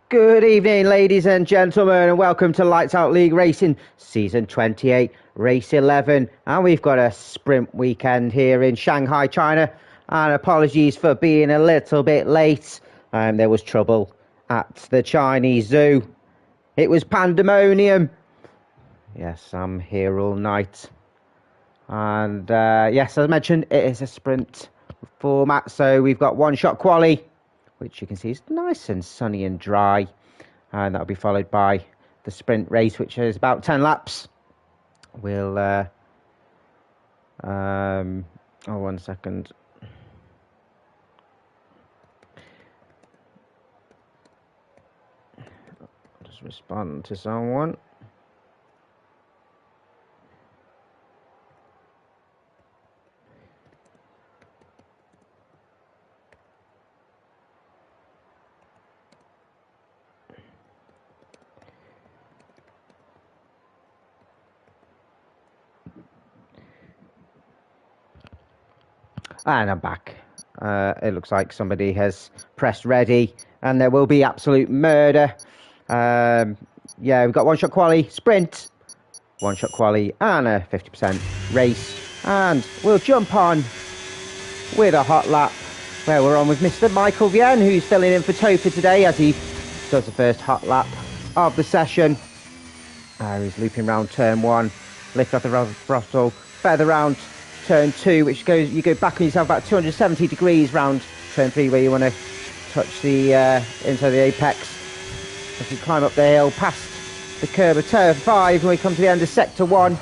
Good evening, ladies and gentlemen, and welcome to Lights Out League Racing, Season 28, Race 11. And we've got a sprint weekend here in Shanghai, China. And apologies for being a little bit late. There was trouble at the Chinese zoo. It was pandemonium. Yes, I'm here all night. And yes, as I mentioned, it is a sprint format. So we've got one-shot quali, which you can see is nice and sunny and dry. And that'll be followed by the sprint race, which is about 10 laps. We'll, one second. I'll just respond to someone. And I'm back. It looks like somebody has pressed ready, and there will be absolute murder. Yeah, we've got one-shot quali, sprint, one-shot quali, and a 50% race. And we'll jump on with a hot lap, where we're on with Mr. Michael Vienne, who's filling in for Topa today as he does the first hot lap of the session. He's looping round turn 1, lift off the throttle, feather round turn 2, which goes, you go back on yourself about 270 degrees round turn 3, where you want to touch the inside the apex. As you climb up the hill past the curb of turn 5, when we come to the end of sector 1, and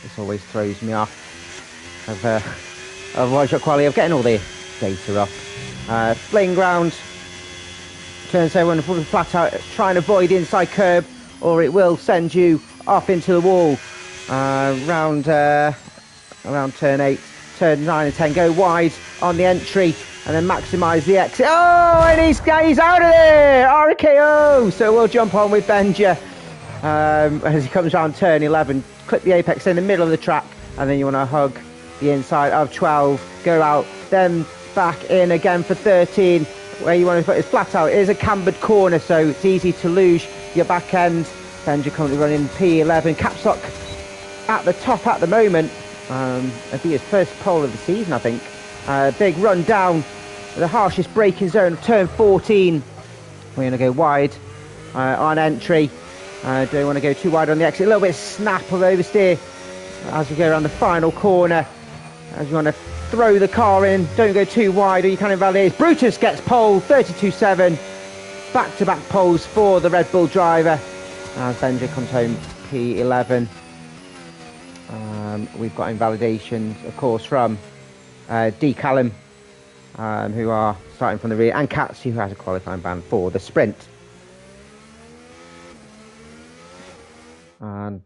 this always throws me off of one-shot quality, of getting all the data up. Fling round turn 7, flat out, try and avoid the inside curb, or it will send you off into the wall. Around turn 8, turn 9 and 10, go wide on the entry and then maximise the exit. Oh, and he's out of there! RKO! So we'll jump on with Benja as he comes around turn 11, clip the apex in the middle of the track, and then you want to hug the inside of 12, go out, then back in again for 13, where you want to put it flat out. It is a cambered corner, so it's easy to lose your back end. Benja currently running P11, caps lock at the top at the moment. It'll be his first pole of the season, I think. Big run down the harshest braking zone of turn 14. We're going to go wide on entry. Don't want to go too wide on the exit. A little bit of snap of oversteer as we go around the final corner. As you want to throw the car in, don't go too wide or you can invalidate. Brutus gets pole, 32.7. Back-to-back poles for the Red Bull driver. As Benja comes home P11. We've got invalidations, of course, from D. Callum, who are starting from the rear, and Katz, who has a qualifying ban for the sprint. And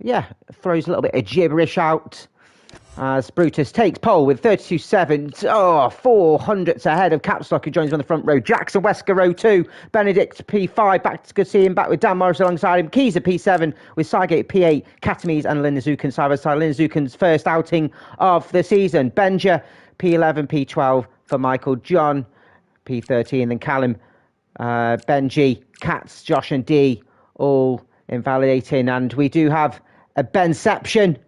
yeah, throws a little bit of gibberish out as Brutus takes pole with 32.7. Oh, 400ths ahead of Capstock, who joins on the front row. Jackson Wesker, row 2. Benedict, P5. Back to see him, back with Dan Morris alongside him. Keys at P7 with Sygate, P8. Katamies and Linda Zukin side by side. Linda Zukin's first outing of the season. Benja, P11, P12 for Michael. John, P13. Then Callum, Benji, Katz, Josh and D, all invalidating. And we do have a Benception.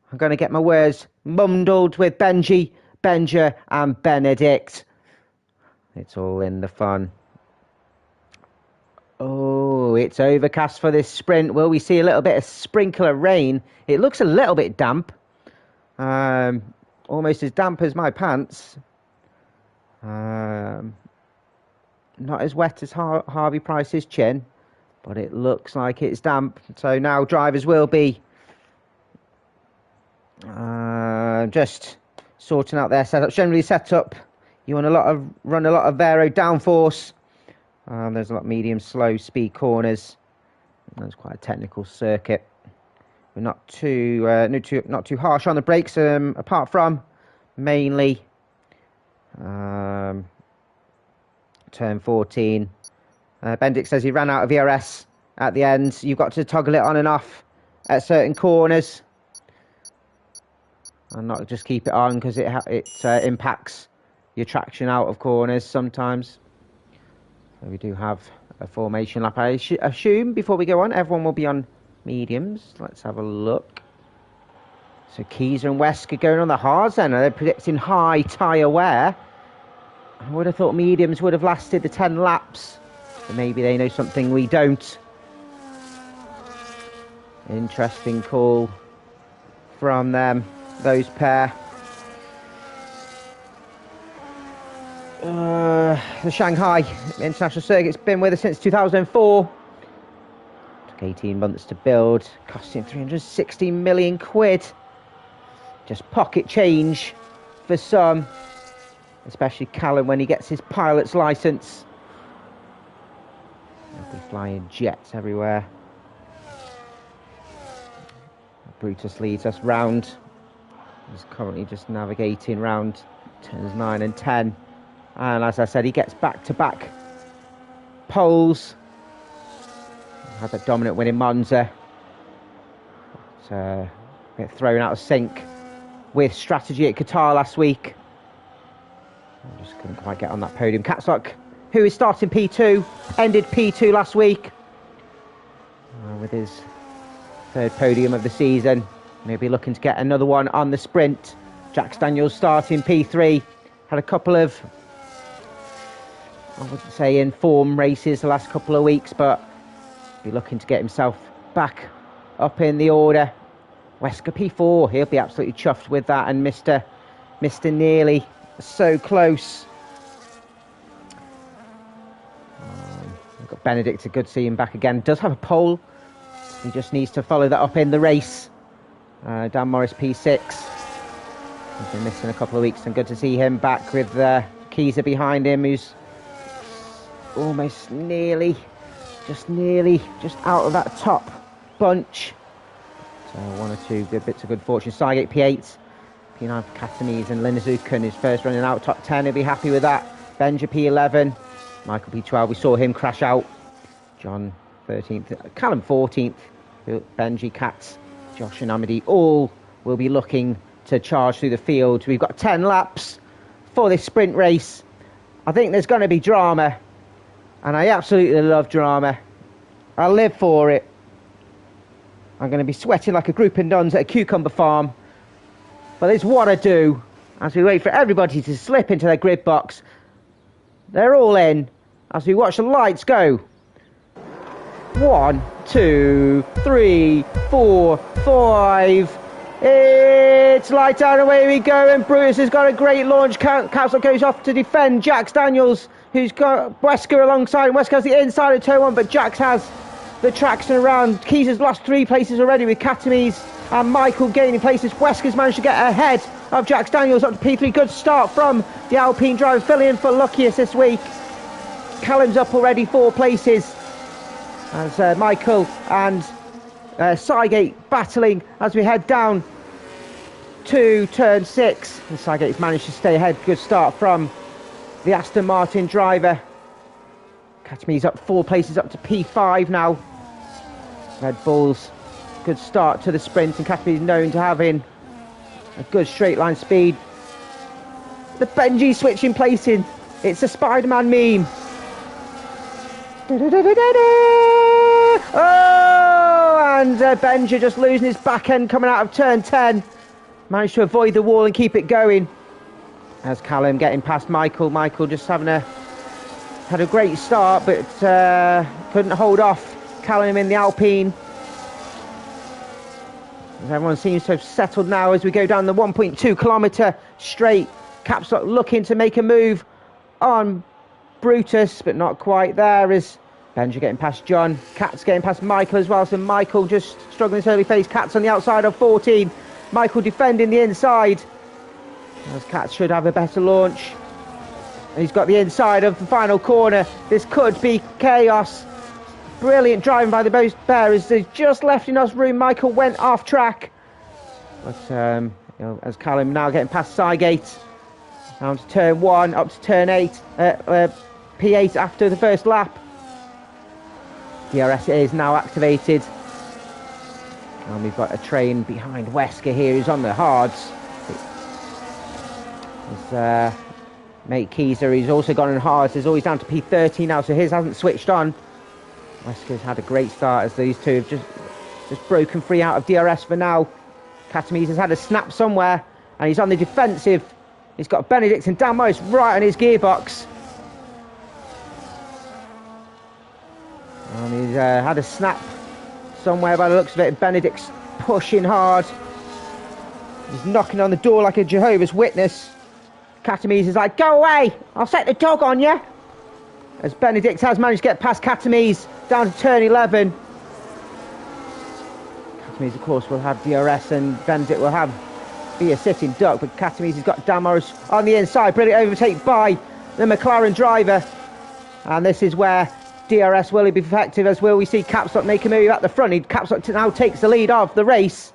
I'm going to get my words mumbled with Benji, Benja and Benedict. It's all in the fun. Oh, it's overcast for this sprint. Will we see a little bit of sprinkler rain? It looks a little bit damp. Almost as damp as my pants. Not as wet as Harvey Price's chin, but it looks like it's damp. So now drivers will be just sorting out their setup. Generally set up, you want run a lot of Vero downforce. There's a lot of medium, slow speed corners. That's quite a technical circuit. We're not too harsh on the brakes, apart from mainly turn 14. Bendick says he ran out of ERS at the end. You've got to toggle it on and off at certain corners, and not just keep it on, because it impacts your traction out of corners sometimes. So we do have a formation lap. I assume before we go on, everyone will be on mediums. Let's have a look. So Keys and Wesker going on the hards then. They're predicting high tyre wear. I would have thought mediums would have lasted the 10 laps. But maybe they know something we don't. Interesting call from them, those pair. The Shanghai International Circuit's been with us since 2004. Took 18 months to build, costing 360 million quid. Just pocket change for some, especially Callum when he gets his pilot's licence. They'll be flying jets everywhere. Brutus leads us round. He's currently just navigating round turns 9 and 10. And as I said, he gets back-to-back poles. Had that dominant win in Monza. But, a bit thrown out of sync with strategy at Qatar last week. I just couldn't quite get on that podium. Catstock, who is starting P2, ended P2 last week. With his third podium of the season. Maybe looking to get another one on the sprint. Jack Daniels starting P3. Had a couple of, I wouldn't say in form races the last couple of weeks, but be looking to get himself back up in the order. Wesker P4, he'll be absolutely chuffed with that, and Mr. Nearly so close. We've got Benedict, a good to see him back again. Does have a pole. He just needs to follow that up in the race. Dan Morris P6. He's been missing a couple of weeks, and good to see him back with Keyser behind him, who's almost nearly just out of that top bunch. So one or two good bits of good fortune. Sygate P8, P9 for Catanese, and Lindezuken is first running out, top 10, he'll be happy with that. Benja P11, Michael P12, we saw him crash out. John 13th, Callum 14th, Benji, Katz, Josh and Amity, all will be looking to charge through the field. We've got 10 laps for this sprint race. I think there's going to be drama, and I absolutely love drama. I live for it. I'm going to be sweating like a group of nuns at a cucumber farm, but it's what I do as we wait for everybody to slip into their grid box. They're all in as we watch the lights go. 1, 2, 3, 4, 5. It's light down, away we go, and Brutus has got a great launch. Castle goes off to defend Jax Daniels, who's got Wesker alongside him. Wesker has the inside of turn 1, but Jax has the traction around. Keys has lost 3 places already with Catamese and Michael gaining places. Wesker's managed to get ahead of Jax Daniels up to P3. Good start from the Alpine driver, filling in for Luckiest this week. Callum's up already 4 places as Michael and Sygate battling as we head down to turn 6. And Sygate's managed to stay ahead. Good start from the Aston Martin driver. Catamese up 4 places up to P5 now. Red Bulls, good start to the sprint, and Catamese known to having a good straight line speed. The Benji switching placing. It's a Spider-Man meme. Oh, and Benji just losing his back end coming out of turn 10. Managed to avoid the wall and keep it going. As Callum getting past Michael. Michael just had a great start, but couldn't hold off Callum in the Alpine. As everyone seems to have settled now as we go down the 1.2 kilometre straight. Capstock looking to make a move on Brutus, but not quite there, as Benja getting past John. Katz getting past Michael as well, so Michael just struggling this early phase. Katz on the outside of 14. Michael defending the inside, as Katz should have a better launch. And he's got the inside of the final corner. This could be chaos. Brilliant driving by the both bearers. They've just left enough room. Michael went off track. But as Callum now getting past Sygate. Down to turn 1, up to turn 8. P8 after the first lap. DRS is now activated. And we've got a train behind Wesker here who's on the hards. Mate Keyser, he's also gone in hard. He's always down to P30 now, so his hasn't switched on. Wesker's had a great start as these two have just broken free out of DRS for now. Katamise has had a snap somewhere, and he's on the defensive. He's got Benedict and Dan Morris right on his gearbox. And he's had a snap somewhere by the looks of it. Benedict's pushing hard. He's knocking on the door like a Jehovah's Witness. Katamise is like, go away, I'll set the dog on you. As Benedict has managed to get past Katamise down to turn 11. Katamise, of course, will have DRS and Benedict will be a sitting duck, but Katamise has got Dan Morris on the inside. Brilliant overtake by the McLaren driver. And this is where DRS will be effective, as will we see Capstock make a move at the front. Capstock now takes the lead of the race.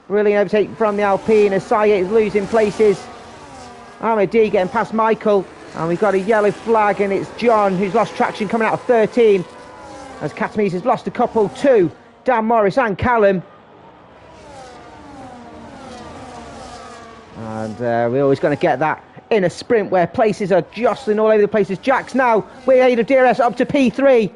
Brilliant overtake from the Alpine as Sayet is losing places. Amadi getting past Michael, and we've got a yellow flag, and it's John who's lost traction coming out of 13, as Katamise has lost a couple to Dan Morris and Callum. And we're always going to get that in a sprint where places are jostling all over the places. Jack's now with aid of DRS up to P3,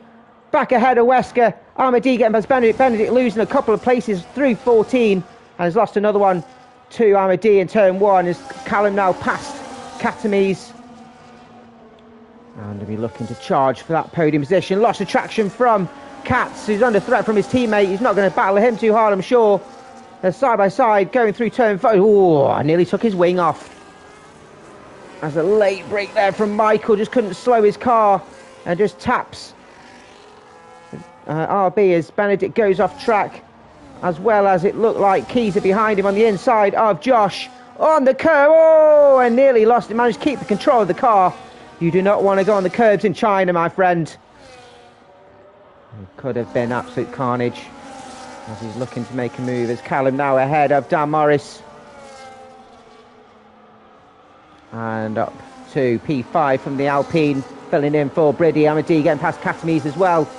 back ahead of Wesker. Amadi getting past Benedict. Benedict losing a couple of places through 14, and has lost another one to Amadi in turn 1, as Callum now past Katamise. And he'll be looking to charge for that podium position. Lost attraction from Katz, who's under threat from his teammate. He's not going to battle him too hard, I'm sure. They're side by side going through turn 5. Oh, I nearly took his wing off. As a late break there from Michael, just couldn't slow his car and just taps RB as Benedict goes off track, as well as it looked like Keys are behind him on the inside of Josh on the curb. Oh, and nearly lost it. Managed to keep the control of the car. You do not want to go on the curbs in China, my friend. It could have been absolute carnage, as he's looking to make a move, as Callum now ahead of Dan Morris. And up to P5 from the Alpine, filling in for Briddy. Amadi getting past Katamise as well.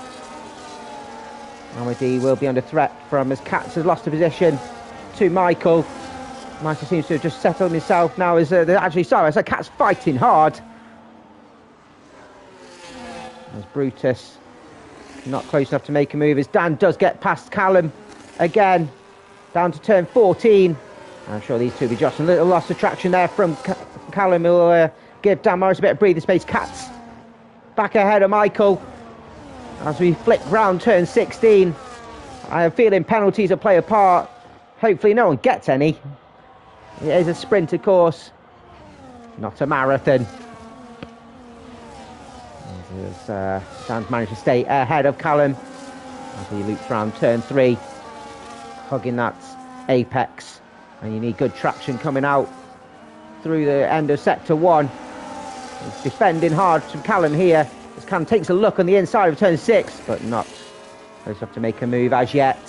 Amadi will be under threat from, as Katz has lost a position to Michael. Michael seems to have just settled himself now, as they're actually sorry. So Katz fighting hard. As Brutus not close enough to make a move, as Dan does get past Callum again, down to turn 14. I'm sure these two will be just a little loss of traction there from Callum, who will give Dan Morris a bit of breathing space. Katz back ahead of Michael as we flick round turn 16. I have a feeling penalties will play a part. Hopefully no one gets any. It is a sprint, of course, not a marathon. As Dan's managed to stay ahead of Callum as he loops round turn 3, hugging that apex, and you need good traction coming out through the end of sector 1. He's defending hard from Callum here, as Callum takes a look on the inside of turn 6, but not close enough to make a move as yet.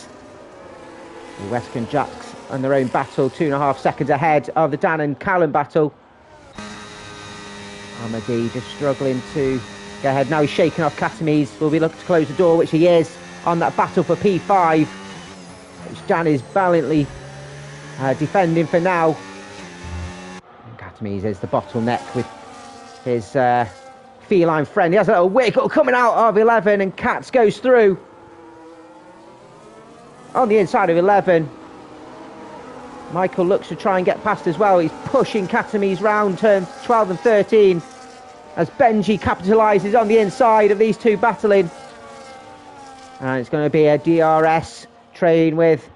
The Wesker and Jacks on their own battle, 2.5 seconds ahead of the Dan and Callum battle. Amadi just struggling to go ahead. Now he's shaking off Katamise. Will be looking to close the door, which he is, on that battle for P5, which Dan is valiantly defending for now. And Katamise is the bottleneck with his feline friend. He has a little wiggle coming out of 11, and Katz goes through on the inside of 11. Michael looks to try and get past as well. He's pushing Katamise round turn 12 and 13, as Benji capitalises on the inside of these two battling. And it's going to be a DRS train with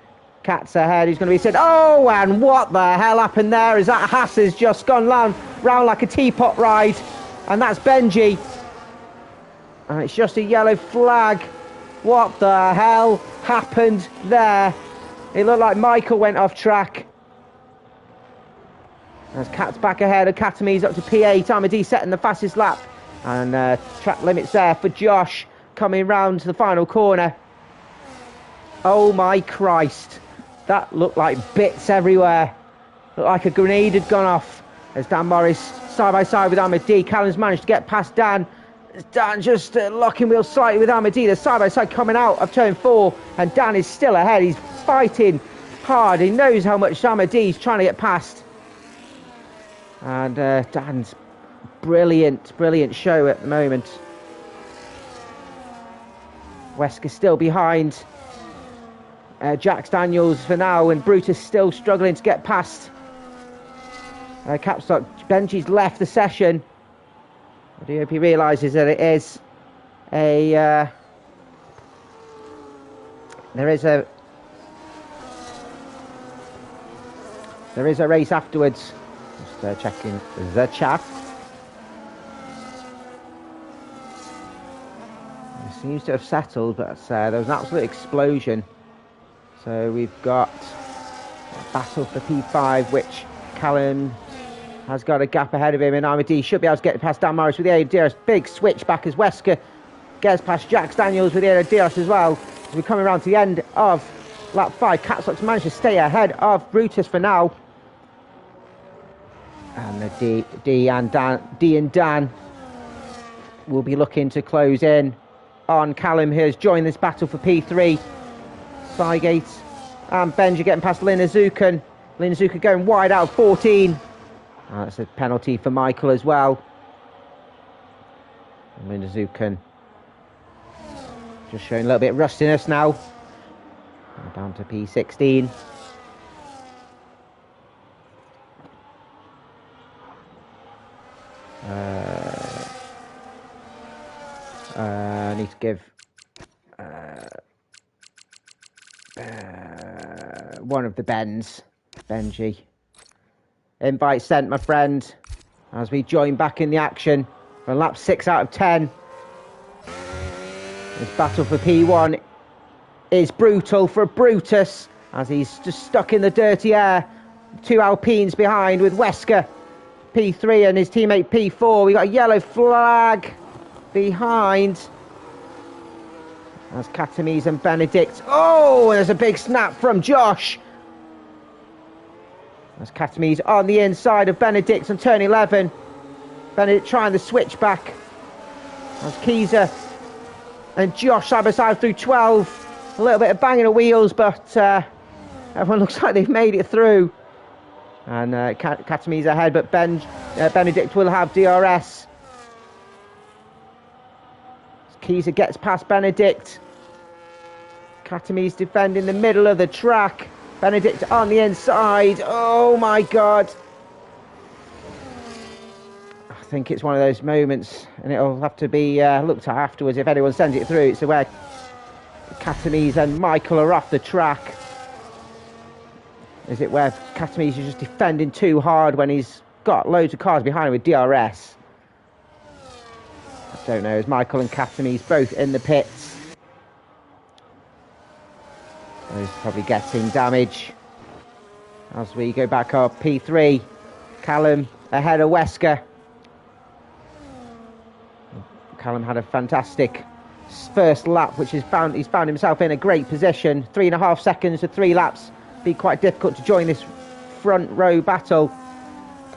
Katz ahead. He's going to be said, oh, and what the hell happened there? Is that Haas has just gone round like a teapot ride, and that's Benji. And it's just a yellow flag. What the hell happened there? It looked like Michael went off track. As Katz back ahead of Katamise up to P8. Amadi setting the fastest lap. And track limits there for Josh coming round to the final corner. Oh my Christ. That looked like bits everywhere. Looked like a grenade had gone off. As Dan Morris side by side with Amadi. Callum's managed to get past Dan. Dan just locking wheels slightly with Amadi. They're side by side coming out of turn 4. And Dan is still ahead. He's fighting hard. He knows how much Amadi's trying to get past. And Dan's brilliant, brilliant show at the moment. Wesker still behind Jax Daniels for now, and Brutus still struggling to get past Capstock. Benji's left the session. I do hope he realises that it is a there is a race afterwards. Just checking the chat. It seems to have settled, but there was an absolute explosion. So we've got a battle for P5, which Callum has got a gap ahead of him, and Armady should be able to get past Dan Morris with the aid of DRS. Big switch back as Wesker gets past Jax Daniels with the aid of DRS as well. As we're coming around to the end of lap 5, Catstock's managed to stay ahead of Brutus for now. And the D and Dan will be looking to close in on Callum, who has joined this battle for P3. Sygate and Benji getting past Lin Azukan. Lin Azukan going wide out of 14. That's a penalty for Michael as well. Lin Azukan just showing a little bit of rustiness now. Down to P16. I need to give one of the Benji. Invite sent, my friend, as we join back in the action for lap 6 out of 10. This battle for P1 is brutal for Brutus, as he's just stuck in the dirty air. 2 Alpines behind with Wesker P3 and his teammate P4. We got a yellow flag behind. That's Katamise and Benedict. Oh, and there's a big snap from Josh. That's Katamise on the inside of Benedict on turn 11. Benedict trying the switch back. That's Keyser and Josh side by side through 12. A little bit of banging of wheels, but everyone looks like they've made it through. And Katamise ahead, but Benedict will have DRS. Keyser gets past Benedict. Katamise defending the middle of the track. Benedict on the inside. Oh my God. I think it's one of those moments, and it'll have to be looked at afterwards if anyone sends it through. It's where Katamise and Michael are off the track. Is it where Katamise is just defending too hard when he's got loads of cars behind him with DRS? I don't know. Is Michael and Katamise both in the pits? He's probably getting damage. As we go back up, P3, Callum ahead of Wesker. Callum had a fantastic first lap, which he's found himself in a great position. 3.5 seconds to 3 laps. Be quite difficult to join this front row battle.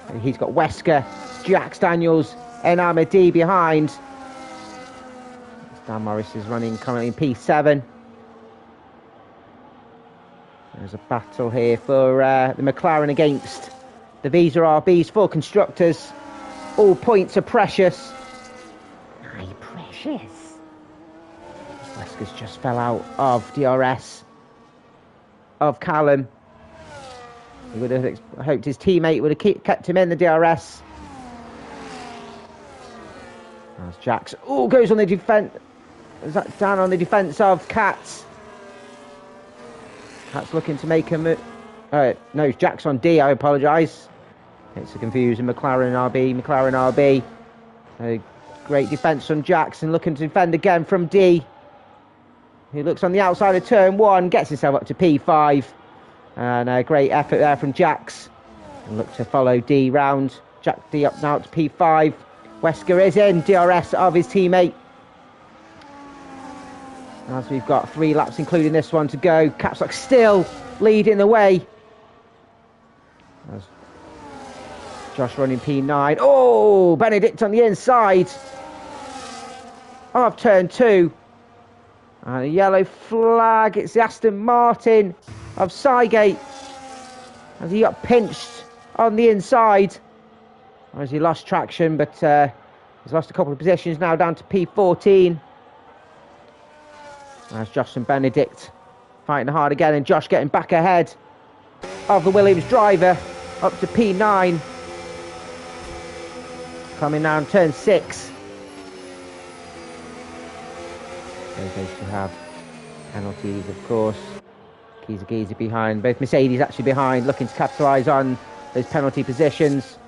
And he's got Wesker, Jax Daniels, and Armady behind. Dan Morris is running currently in P7. There's a battle here for the McLaren against the Visa RBs for constructors. All points are precious. Aye, precious. Wesker's just fell out of DRS of Callum. He would have hoped his teammate would have kept him in the DRS. That's Jax. Oh, goes on the defence. Is that down on the defence of Katz? Katz looking to make a move. No, Jax on D, I apologise. It's a confusing McLaren RB. Great defence from Jackson, looking to defend again from D. He looks on the outside of turn 1, gets himself up to P5. And a great effort there from Jax. And look to follow D round. Jack D up now to P5. Wesker is in DRS of his teammate. As we've got 3 laps, including this one, to go. Capstock still leading the way. As Josh running P9. Oh, Benedict on the inside of turn 2. And a yellow flag. It's the Aston Martin of Sygate. As he got pinched on the inside. As he lost traction, but he's lost a couple of positions now, down to P14. As Josh and Benedict fighting hard again, and Josh getting back ahead of the Williams driver, up to P9. Coming down turn 6. They to have penalties, of course. Geezer behind. Both Mercedes actually behind, looking to capitalise on those penalty positions.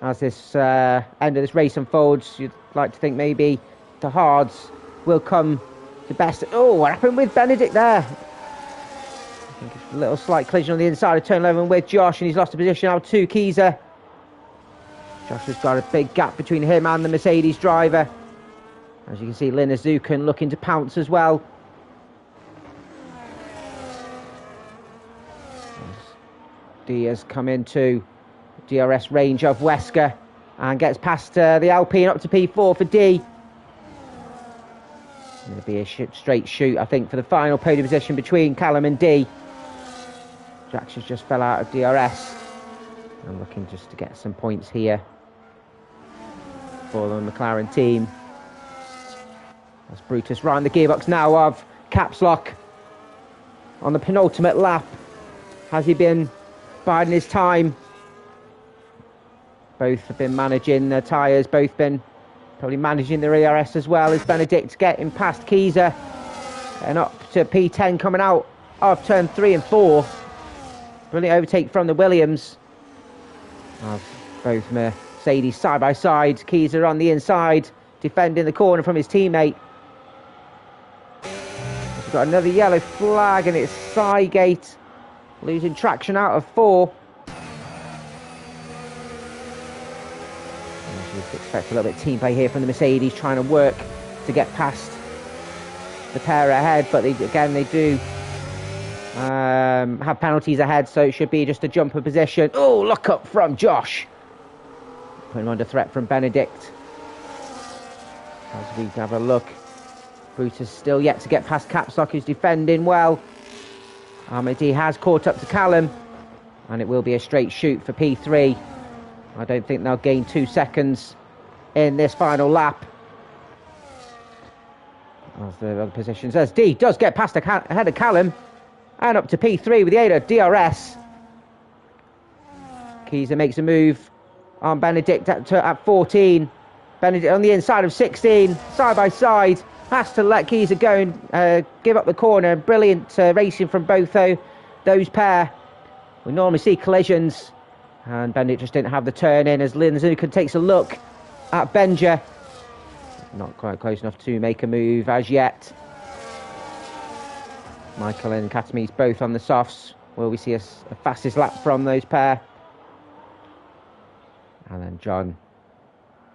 As this end of this race unfolds, you'd like to think maybe the hards will come the best. Oh, what happened with Benedict there? I think it's a little slight collision on the inside of turn 11 with Josh, and he's lost a position out to Geezer. Josh has got a big gap between him and the Mercedes driver. As you can see, Lina Zukin looking to pounce as well. D has come into DRS range of Wesker and gets past the Alpine up to P4 for D. It'll be a straight shoot, I think, for the final podium position between Callum and D. Jackson's just fell out of DRS. I'm looking just to get some points here for the McLaren team. That's Brutus right in the gearbox now of Caps Lock on the penultimate lap. Has he been biding his time? Both have been managing their tyres, both been probably managing their ERS as well. As Benedict getting past Geezer and up to P10 coming out of turn 3 and 4. Brilliant overtake from the Williams. Both Mercedes side by side. Geezer on the inside, defending the corner from his teammate. We've got another yellow flag, and it's Sygate losing traction out of 4. Expect a little bit of team play here from the Mercedes, trying to work to get past the pair ahead, but they do have penalties ahead, so it should be just a jumper position. Oh, look up from Josh, putting him under threat from Benedict. As we have a look, Brutus still yet to get past Capstock, who's defending well. Armady has caught up to Callum, and it will be a straight shoot for P3. I don't think they'll gain 2 seconds in this final lap. As the other positions, as D does get past ahead of Callum and up to P3 with the aid of DRS. Geezer makes a move on Benedict at 14. Benedict on the inside of 16, side by side. Has to let Geezer go and give up the corner. Brilliant racing from both those pair. We normally see collisions, and Benedict just didn't have the turn in as Lin Zukin takes a look at Benja. Not quite close enough to make a move as yet. Michael and Katamis both on the softs. Will we see a fastest lap from those pair? And then John.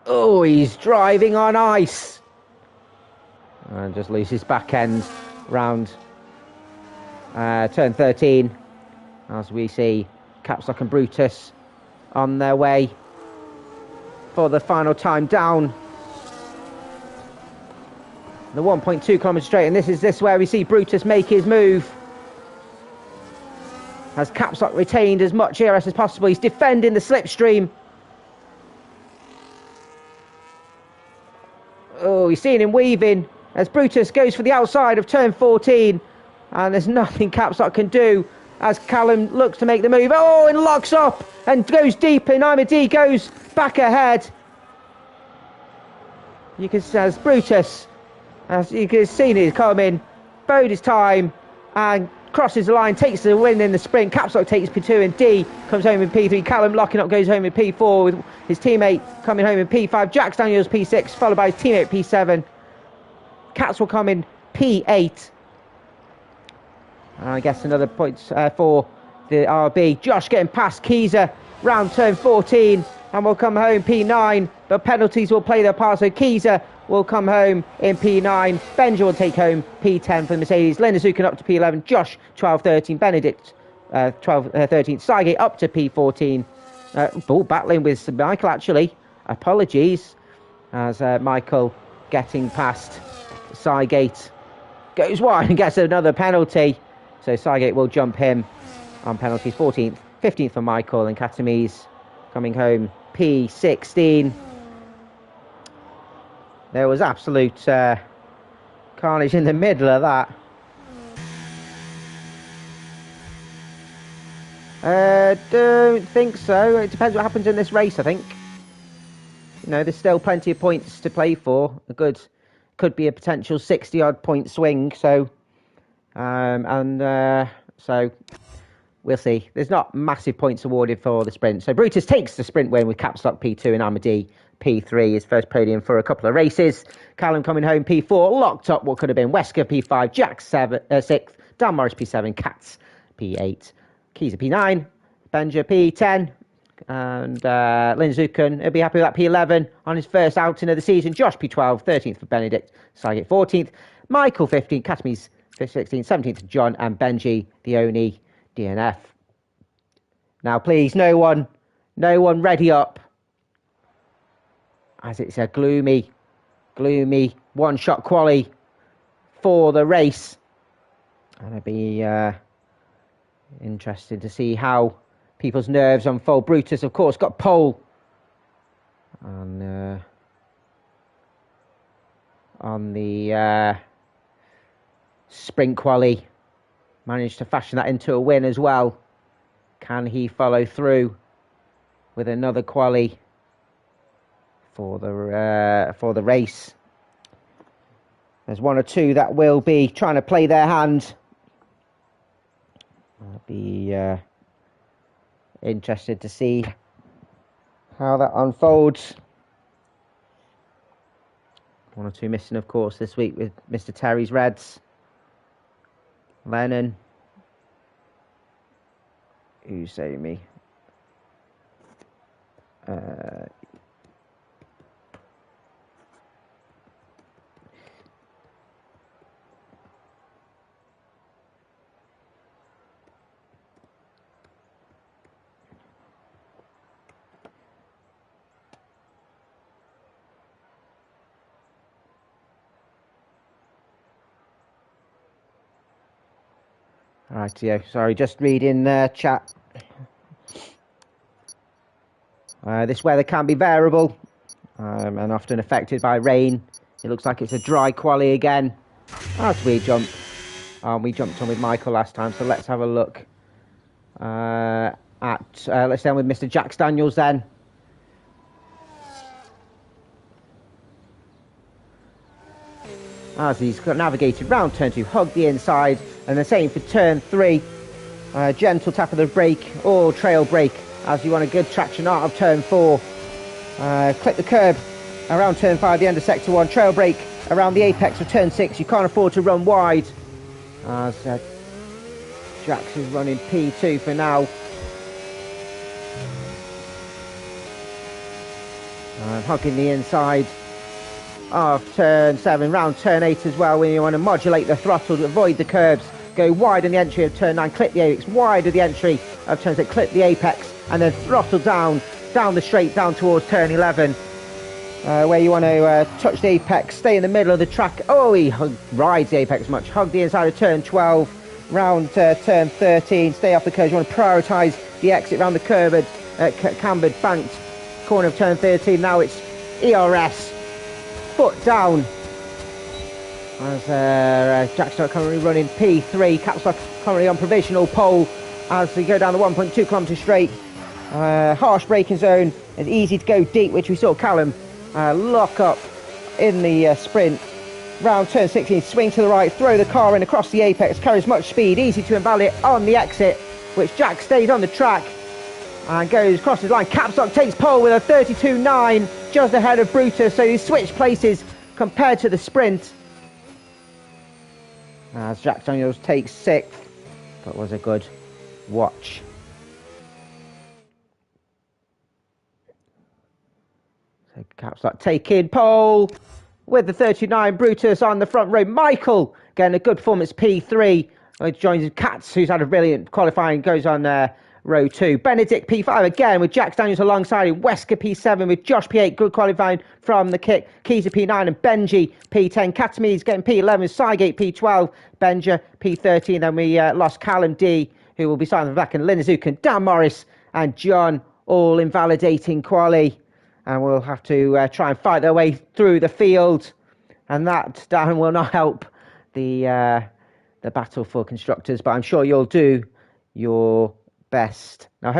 Oh, he's driving on ice. And just loses back end round turn 13. As we see Capstock and Brutus on their way for the final time down the 1.2 kilometre straight, and this is where we see Brutus make his move. Has Capstock retained as much ERS as possible. He's defending the slipstream. Oh, he's seeing him weaving as Brutus goes for the outside of turn 14, and there's nothing Capstock can do as Callum looks to make the move. Oh, and locks up and goes deep in. Imadi goes back ahead. You can see as Brutus, as you can see, he's coming, bode his time and crosses the line, takes the win in the sprint. Capstock takes P2 and D comes home in P3. Callum locking up goes home in P4 with his teammate coming home in P5. Jax Daniels P6 followed by his teammate P7. Cats will come in P8. And I guess another point for the RB. Josh getting past Geezer round turn 14 and will come home P9. But penalties will play their part, so Geezer will come home in P9. Benja will take home P10 for the Mercedes. Lena Zukin up to P11. Josh 12-13. Benedict 12-13. Sygate up to P14. Battling with Michael actually. Apologies. As Michael getting past Sygate goes wide and gets another penalty. So Sygate will jump him on penalties. 14th, 15th for Michael, and Katamis coming home P16. There was absolute carnage in the middle of that. Don't think so. It depends what happens in this race, I think. You know, there's still plenty of points to play for. Could be a potential 60-odd point swing. So, so we'll see. There's not massive points awarded for the sprint. So Brutus takes the sprint win with Caps Lock P2 and Amadi P3, his first podium for a couple of races. Callum coming home P4, locked up what could have been Wesker P5, Jack 6th, Dan Morris P7, Katz P8, Keezer P9, Benja P10, and Linzuken will be happy with that P11 on his first outing of the season. Josh P12, 13th for Benedict, Saget 14th, Michael 15th, Katami's 16th, 17th John, and Benji the only DNF. Now please, no one ready up, as it's a gloomy one-shot quali for the race. And it'll be interesting to see how people's nerves unfold. Brutus, of course, got pole on the sprint quali. Managed to fashion that into a win as well. Can he follow through with another quali for the race? There's one or two that will be trying to play their hand. I'll be interested to see how that unfolds. One or two missing, of course, this week with Mr. Terry's Reds. Lennon. Usami. Right, yeah, sorry, just reading chat. This weather can be variable and often affected by rain. It looks like it's a dry quali again as we jump. We jumped on with Michael last time, so let's have a look let's end with Mr. Jax Daniels then. As he's navigated round turn 2, hug the inside, and the same for turn 3. Gentle tap of the brake or trail brake as you want a good traction out of turn 4. Clip the curb around turn 5, the end of sector 1. Trail brake around the apex of turn 6. You can't afford to run wide. As Jax is running P2 for now. Hugging the inside of turn 7, round turn 8 as well, when you want to modulate the throttle to avoid the curbs. Go wide in the entry of turn 9, clip the apex, wide of the entry of turn 6, clip the apex, and then throttle down the straight, down towards turn 11, where you want to touch the apex, stay in the middle of the track. Oh, he rides the apex much. Hug the inside of turn 12, round turn 13, stay off the curves. You want to prioritise the exit round the cambered, banked corner of turn 13. Now it's ERS. Foot down as Jackson currently running P3. Capstock currently on provisional pole as we go down the 1.2 kilometre straight. Harsh braking zone and easy to go deep, which we saw Callum lock up in the sprint. Round turn 16, swing to the right, throw the car in across the apex, carries much speed, easy to invalidate on the exit, which Jack stays on the track and goes across his line. Capstock takes pole with a 32.9, just ahead of Brutus, so he switched places compared to the sprint. As Jack Daniels takes 6th, but was a good watch. So Capstock taking pole with the 39, Brutus on the front row. Michael getting a good performance, P3, which joins Katz, who's had a brilliant qualifying, goes on row 2. Benedict P5 again with Jack Daniels alongside him. Wesker P7 with Josh P8, good qualifying from the kick. Keezer P9 and Benji P10. Katami's getting P11, Sygate P12, Benja P13. Then we lost Callum D, who will be signing the back, and Linazuka, Dan Morris and John all invalidating quali, and we'll have to try and fight their way through the field, and that, Darren, will not help the battle for constructors, but I'm sure you'll do your best. Now,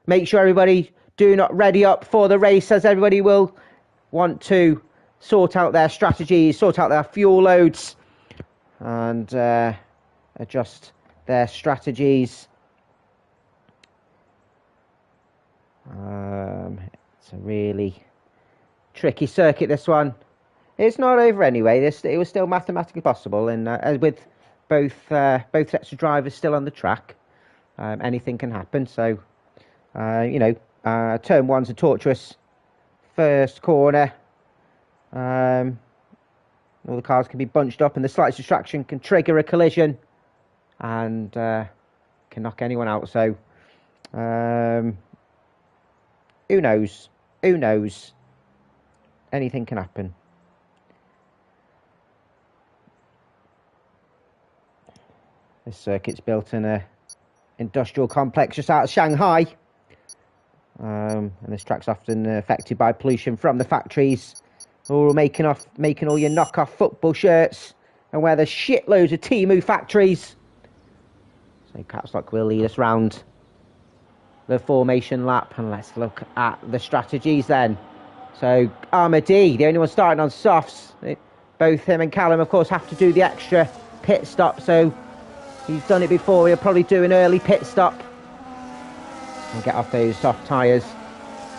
make sure everybody do not ready up for the race, as everybody will want to sort out their strategies, sort out their fuel loads, and adjust their strategies. It's a really tricky circuit, this one. It's not over anyway. It was still mathematically possible, and as with both sets of drivers still on the track, anything can happen. So, turn one's a tortuous first corner. All the cars can be bunched up, and the slightest distraction can trigger a collision and can knock anyone out. So, who knows? Who knows? Anything can happen. This circuit's built in a industrial complex just out of Shanghai. And this track's often affected by pollution from the factories. All making all your knockoff football shirts and wear the shitloads of Temu factories. So Caps Lock will lead us round the formation lap, and let's look at the strategies then. So Armady, the only one starting on softs. Both him and Callum, of course, have to do the extra pit stop. So he's done it before. He'll probably do an early pit stop and get off those soft tyres.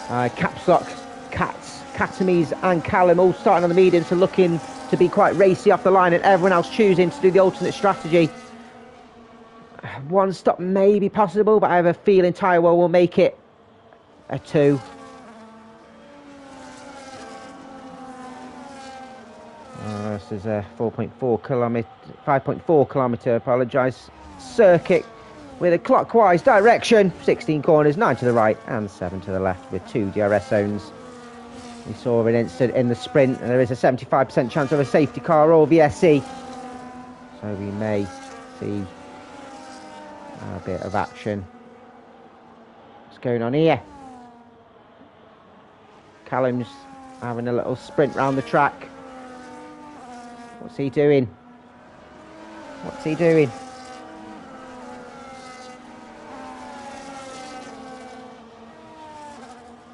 Caps Lock, Katamies and Callum all starting on the mediums, so looking to be quite racy off the line, and everyone else choosing to do the alternate strategy. One stop may be possible, but I have a feeling Tyrell will make it a 2. This is a 5.4 kilometre, apologise, circuit with a clockwise direction, 16 corners, 9 to the right and 7 to the left, with 2 DRS zones. We saw an incident in the sprint, and there is a 75% chance of a safety car or VSC, so we may see a bit of action. What's going on here? Callum's having a little sprint round the track. What's he doing? What's he doing?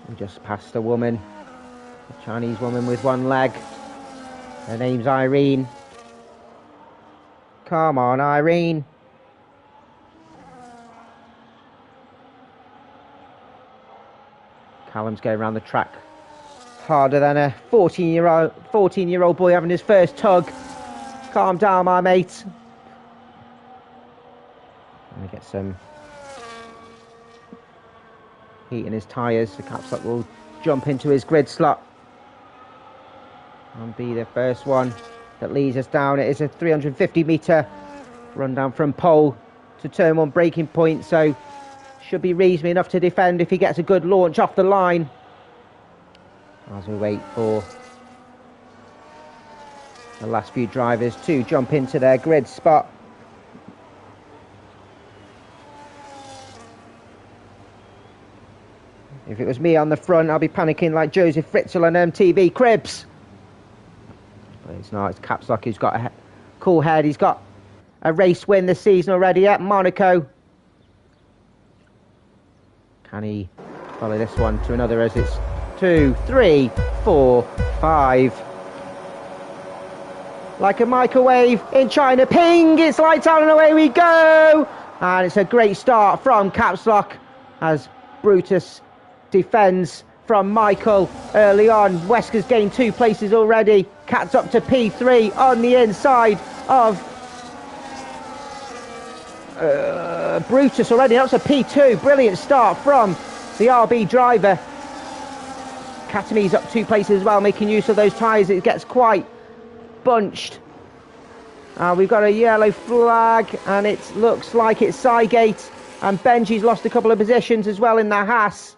We just passed a woman, a Chinese woman with one leg. Her name's Irene. Come on, Irene. Callum's going around the track harder than a 14-year-old boy having his first tug. Calm down, my mate. Let me get some heat in his tyres. The Caps Lock will jump into his grid slot and be the first one that leads us down. It is a 350-metre run down from pole to turn 1 braking point, so should be reasonably enough to defend if he gets a good launch off the line. As we wait for the last few drivers to jump into their grid spot. If it was me on the front, I'll be panicking like Joseph Fritzl on MTV Cribs. But it's not. It's Caps Lock who's got a cool head. He's got a race win this season already at Monaco. Can he follow this one to another, as it's 2, 3, 4, 5. Like a microwave in China. Ping! It's lights out and away we go! And it's a great start from Caps Lock as Brutus defends from Michael early on. Wesker's gained 2 places already. Cat's up to P3 on the inside of Brutus already. That's a P2. Brilliant start from the RB driver. Katamies up 2 places as well, making use of those tyres. It gets quite bunched. We've got a yellow flag, and it looks like it's Cygate, and Benji's lost a couple of positions as well in the Haas.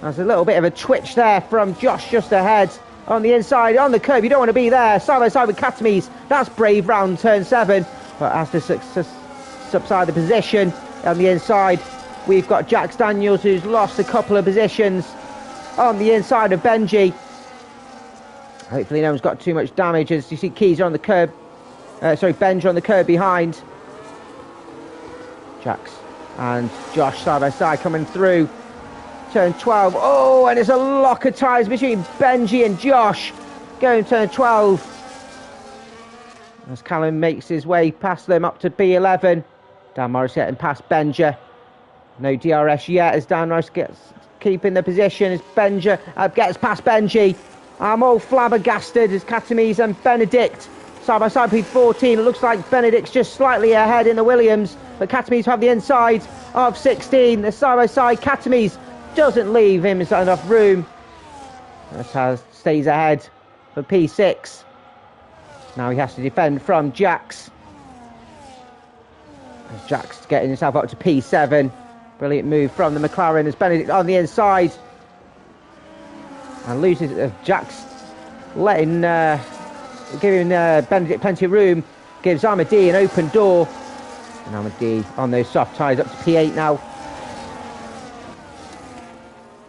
There's a little bit of a twitch there from Josh just ahead on the inside, on the curb. You don't want to be there. Side by side with Katamies. That's brave round turn 7, but has to subside the position on the inside We've got Jax Daniels, who's lost a couple of positions on the inside of Benji. Hopefully no one's got too much damage, as you see Keys on the curb. Benji on the curb behind. Jax and Josh side by side coming through. Turn 12. Oh, and it's a lock of tyres between Benji and Josh. Going turn 12. As Callum makes his way past them up to B11. Dan Morris getting past Benja. No DRS yet as Dan Morris gets keeping the position as Benja gets past Benji. I'm all flabbergasted as Katamise and Benedict side by side P14. It looks like Benedict's just slightly ahead in the Williams, but Katamise have the inside of 16. The side by side Katamise doesn't leave him enough room. That's how stays ahead for P6. Now he has to defend from Jax. As Jax getting himself up to P7. Brilliant move from the McLaren as Benedict on the inside. And loses Jax letting giving Benedict plenty of room. Gives Armadi an open door. And Armadi on those soft tyres up to P8 now.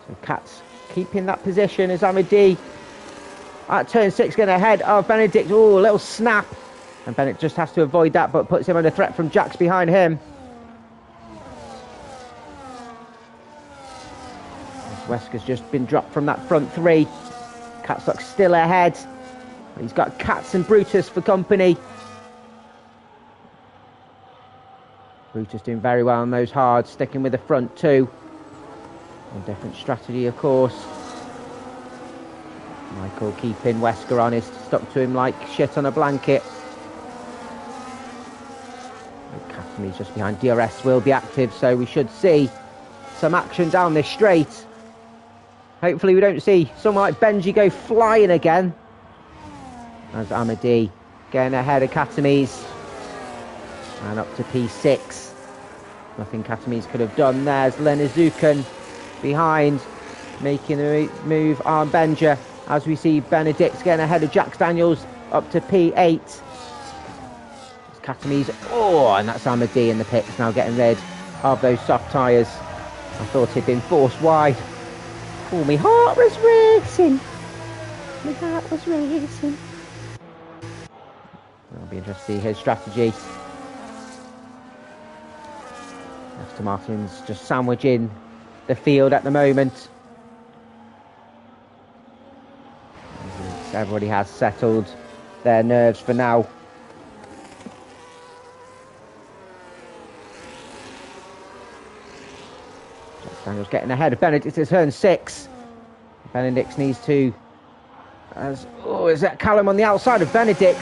So Katz keeping that position as Armadi at turn 6 getting ahead of Benedict. Oh, a little snap. And Benedict just has to avoid that, but puts him under threat from Jax behind him. Wesker's just been dropped from that front 3. Catstock's still ahead. He's got Katz and Brutus for company. Brutus doing very well on those hards, sticking with the front 2. A different strategy, of course. Michael keeping Wesker honest, stuck to him like shit on a blanket. Katami's just behind. DRS will be active, so we should see some action down this straight. Hopefully we don't see someone like Benji go flying again. As Amadi getting ahead of Katamise. And up to P6. Nothing Katamise could have done there. As Lenazukan behind, making a move on Benja. As we see Benedict getting ahead of Jax Daniels up to P8. It's Katamise. Oh, and that's Amadi in the pits now getting rid of those soft tyres. I thought he'd been forced wide. Oh, my heart was racing. My heart was racing. It'll be interesting to see his strategy. Aston Martin's just sandwiching the field at the moment. Everybody has settled their nerves for now. Daniel's getting ahead of Benedict at turn 6. Benedict needs to... is that Callum on the outside of Benedict?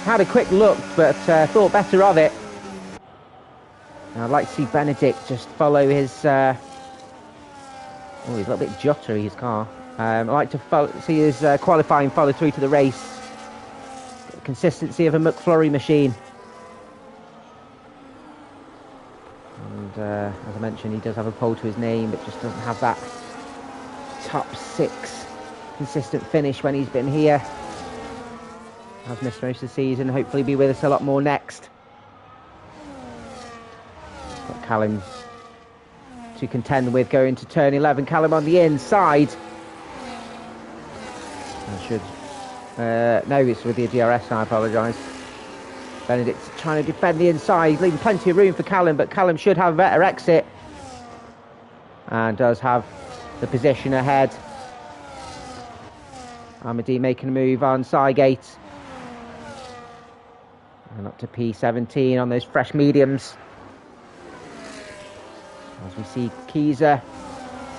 Had a quick look, but thought better of it. Now, I'd like to see Benedict just follow his... he's a little bit jottery, his car. I'd like to see his qualifying follow through to the race. Consistency of a McFlurry machine. And as I mentioned, he does have a pole to his name, but just doesn't have that top 6 consistent finish when he's been here. Has missed most of the season. Hopefully be with us a lot more next. Got Callum to contend with going to turn 11. Callum on the inside. I should... no, it's with the DRS, I apologise. Benedict's trying to defend the inside, leaving plenty of room for Callum, but Callum should have a better exit. And does have the position ahead. Amadi making a move on Cygate. And up to P17 on those fresh mediums. As we see Kiza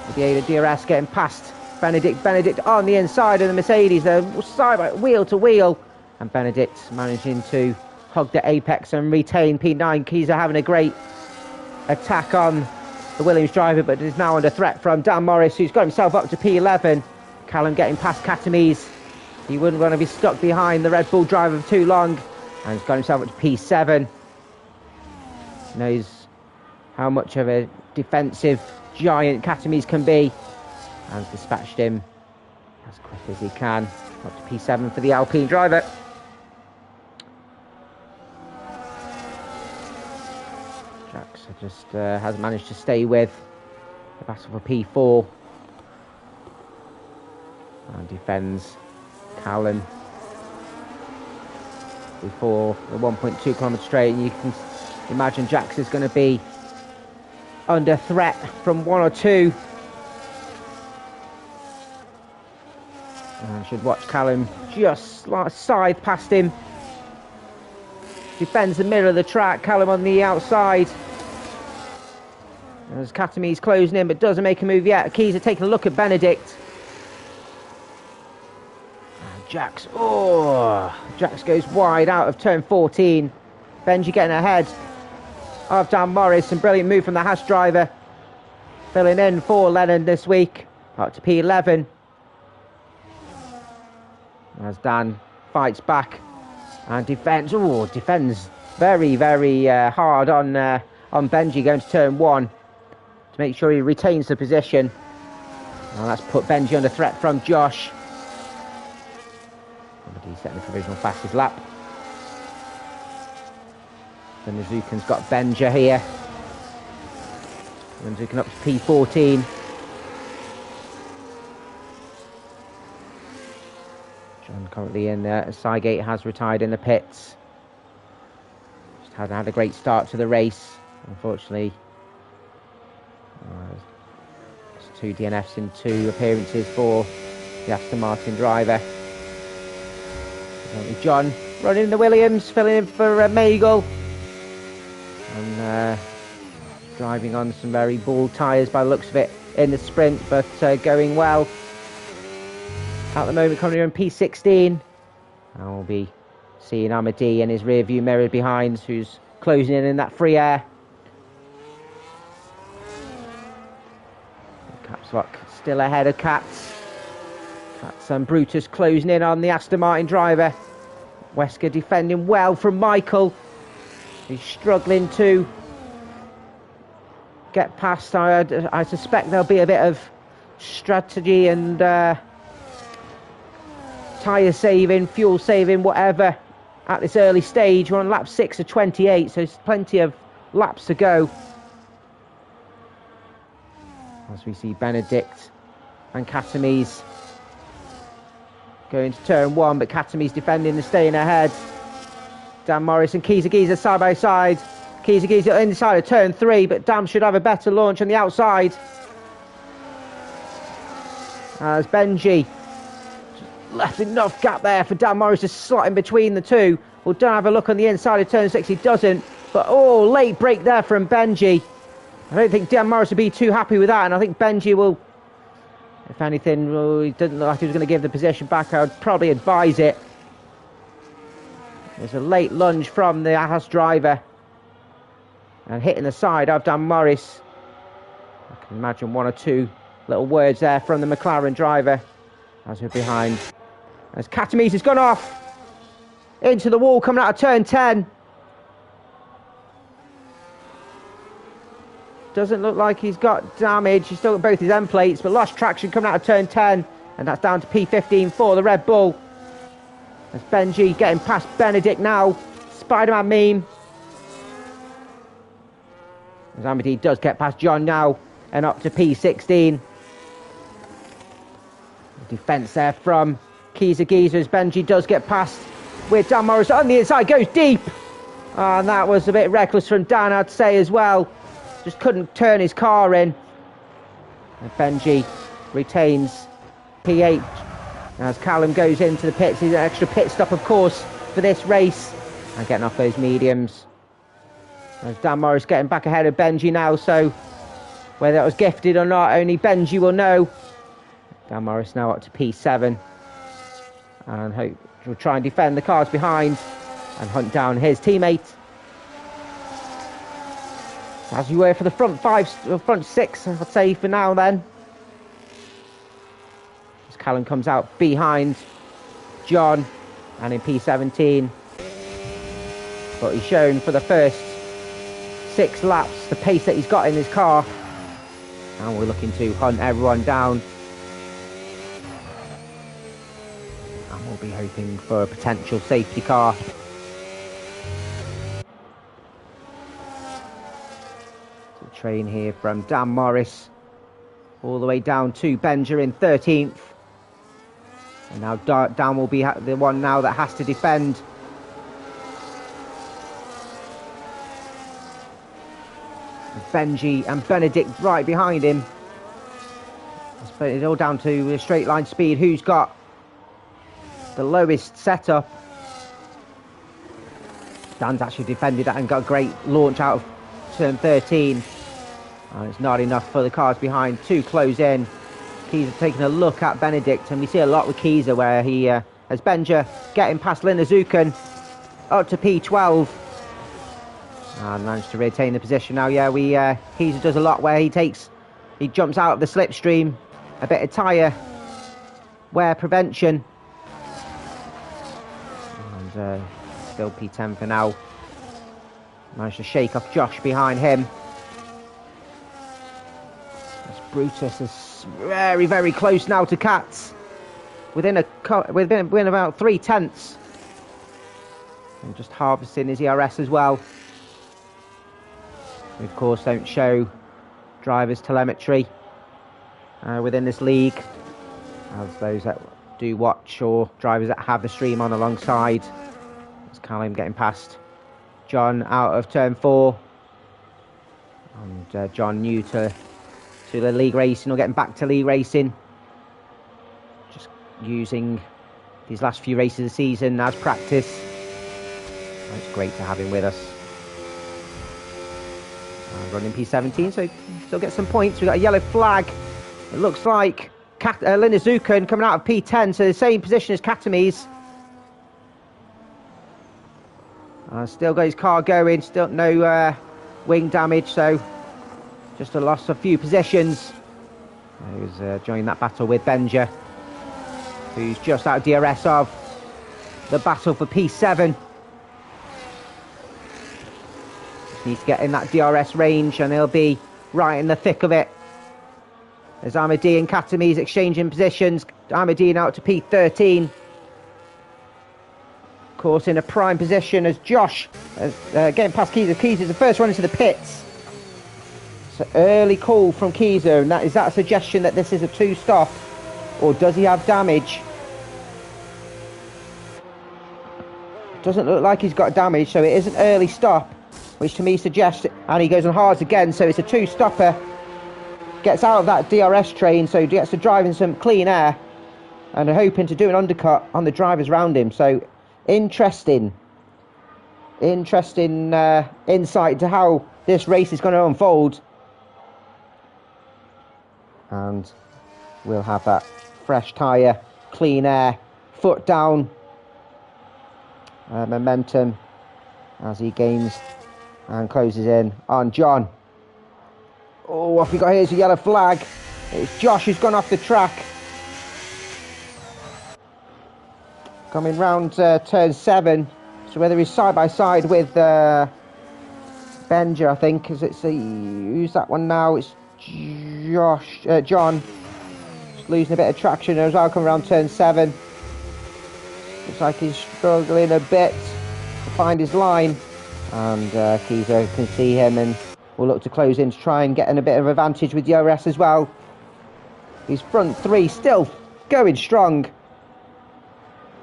with the aid of DRS getting past Benedict. Benedict on the inside of the Mercedes. They're side by wheel to wheel. And Benedict managing to hug the apex and retain P9. Kiza having a great attack on the Williams driver, but is now under threat from Dan Morris, who's got himself up to P11. Callum getting past Katamise. He wouldn't want to be stuck behind the Red Bull driver for too long. And he's got himself up to P7. Knows how much of a defensive giant Katamise can be. And dispatched him as quick as he can. Up to P7 for the Alpine driver. Jax just has managed to stay with the battle for P4. And defends Callum before the 1.2 kilometre straight. And you can imagine Jax is going to be under threat from 1 or 2. And should watch Callum just scythe past him. Defends the middle of the track. Callum on the outside. As Katami's closing in, but doesn't make a move yet. Keys are taking a look at Benedict. And Jax goes wide out of turn 14. Benji getting ahead of Dan Morris. And brilliant move from the Haas driver. Filling in for Lennon this week. Up to P11. As Dan fights back and defends. Defends very, very hard on Benji going to turn 1 to make sure he retains the position. And that's put Benji under threat from Josh. Somebody setting the provisional fastest lap. Then Nazukan's got Benja here. Nazukan up to P14. John currently in Sygate has retired in the pits. Just hasn't had a great start to the race, unfortunately. It's 2 DNFs in 2 appearances for the Aston Martin driver. John running the Williams, filling in for Magel. And driving on some very bald tyres by the looks of it in the sprint, but going well. At the moment, coming in P16. And we'll be seeing Amadi in his rear view mirror behind, who's closing in that free air. Caps Lock still ahead of Cats. Cats and Brutus closing in on the Aston Martin driver. Wesker defending well from Michael. He's struggling to get past. I suspect there'll be a bit of strategy and tyre saving, fuel saving, whatever at this early stage. We're on lap 6 of 28, so there's plenty of laps to go. As we see Benedict and Katami's going to turn 1, but Katami's defending and staying ahead. Dan Morris and Kiza side by side. Kiza inside of turn 3, but Dan should have a better launch on the outside. As Benji left enough gap there for Dan Morris to slot in between the two. Well, don't have a look on the inside of turn 6, he doesn't. But late break there from Benji. I don't think Dan Morris would be too happy with that, and I think Benji will, if anything, he didn't look like he was going to give the position back. I would probably advise it. There's a late lunge from the Haas driver and hitting the side of Dan Morris. I can imagine 1 or 2 little words there from the McLaren driver as we're behind. As Katamis has gone off into the wall coming out of turn 10. Doesn't look like he's got damage. He's still got both his end plates, but lost traction coming out of turn 10. And that's down to P15 for the Red Bull. As Benji getting past Benedict now. Spider-Man meme. As Amity does get past John now. And up to P16. Defence there from Kiza as Benji does get past with Dan Morris on the inside. Goes deep. And that was a bit reckless from Dan, I'd say, as well. Just couldn't turn his car in. And Benji retains P8 as Callum goes into the pits. He's an extra pit stop, of course, for this race. And getting off those mediums. As Dan Morris getting back ahead of Benji now, so whether that was gifted or not, only Benji will know. Dan Morris now up to P7. And hope will try and defend the cars behind and hunt down his teammate. As we were for the front 6, I'd say for now then. As Callum comes out behind John and in P17. But he's shown for the first 6 laps the pace that he's got in his car. And we're looking to hunt everyone down. And we'll be hoping for a potential safety car. train here from Dan Morris all the way down to Benja in 13th. And now Dan will be the one now that has to defend. Benji and Benedict right behind him. It's all down to straight line speed. Who's got the lowest setup? Dan's actually defended that and got a great launch out of turn 13. And it's not enough for the cars behind to close in. Keyser taking a look at Benedict, and we see a lot with Keyser where he has Benja getting past Linazuken up to P12 and managed to retain the position. Now Keyser does a lot where he jumps out of the slipstream, a bit of tyre wear prevention, and still P10 for now. Managed to shake off Josh behind him. Brutus is very, very close now to Katz. Within about 3/10. And just harvesting his ERS as well. We of course don't show drivers' telemetry within this league, as those that do watch or drivers that have the stream on alongside. It's Callum getting past John out of turn 4. And John new to the league racing, or getting back to league racing, just using these last few races of the season as practice. And it's great to have him with us. Running P17, so still get some points. We've got a yellow flag. It looks like Linazuken coming out of P10, so the same position as Katames. Still got his car going, still no wing damage, so just a loss of a few positions. He was joining that battle with Benja, who's just out of DRS of the battle for P7. Just needs to get in that DRS range and he'll be right in the thick of it. There's Amadi and Katames exchanging positions. Amadi out to P13. Of course, in a prime position as Josh getting past Keyser. Keyser's the first one into the pits. So early call from Keyser, and is that a suggestion that this is a 2-stop, or does he have damage? Doesn't look like he's got damage, so it is an early stop, which to me suggests, and he goes on hards again, so it's a 2-stopper. Gets out of that DRS train, so gets to drive in some clean air, and are hoping to do an undercut on the drivers around him. So interesting insight into how this race is going to unfold. And we'll have that fresh tyre, clean air, foot down momentum as he gains and closes in on John. Oh, what have we got here is a yellow flag. It's Josh who's gone off the track. Coming round turn 7. So whether he's side by side with Benja, I think, because it's who's that one now? It's John. Just losing a bit of traction as well, coming around turn 7. Looks like he's struggling a bit to find his line. And Keyser can see him and will look to close in to try and get in a bit of advantage with DRS as well. His front 3 still going strong. You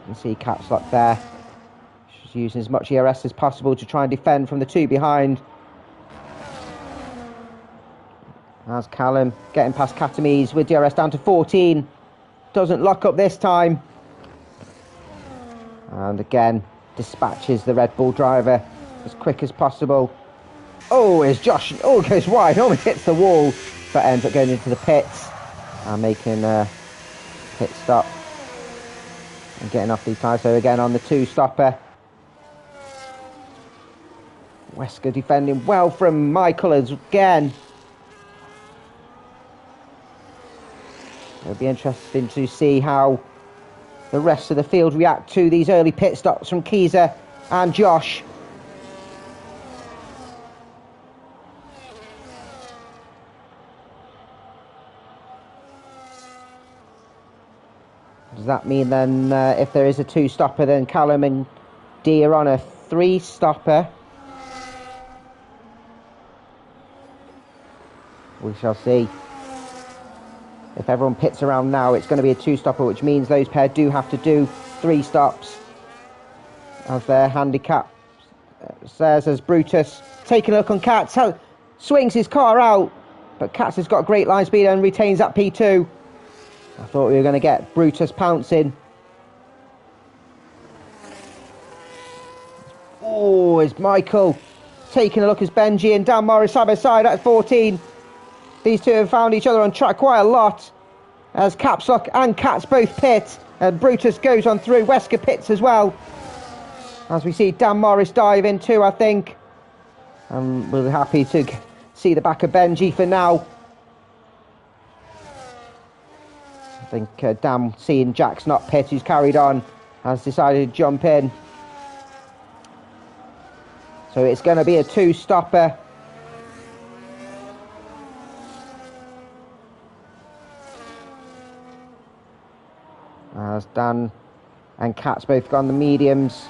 can see Caps Lock there. Just using as much ERS as possible to try and defend from the 2 behind. As Callum getting past Katames with DRS down to 14. Doesn't lock up this time. And again, dispatches the Red Bull driver as quick as possible. Oh, it's Josh. Oh, goes wide. Almost hits the wall. But ends up going into the pits and making a pit stop. And getting off these tyres. So again on the 2-stopper. Wesker defending well from Michael again. It'll be interesting to see how the rest of the field react to these early pit stops from Keyser and Josh. Does that mean then if there is a 2-stopper, then Callum and D are on a 3-stopper? We shall see. If everyone pits around now, it's going to be a 2-stopper, which means those pair do have to do 3 stops as their handicap says, as Brutus taking a look on Katz, swings his car out, but Katz has got great line speed and retains that P2. I thought we were going to get Brutus pouncing. Oh, it's Michael taking a look as Benji and Dan Morris side by side at 14. These two have found each other on track quite a lot, as Capslock and Katz both pit, and Brutus goes on through. Wesker pits as well, as we see Dan Morris dive in too, I think. And we're happy to see the back of Benji for now. I think Dan, seeing Jack's not pit, who's carried on, has decided to jump in. So it's going to be a 2-stopper. As Dan and Katz both gone the mediums.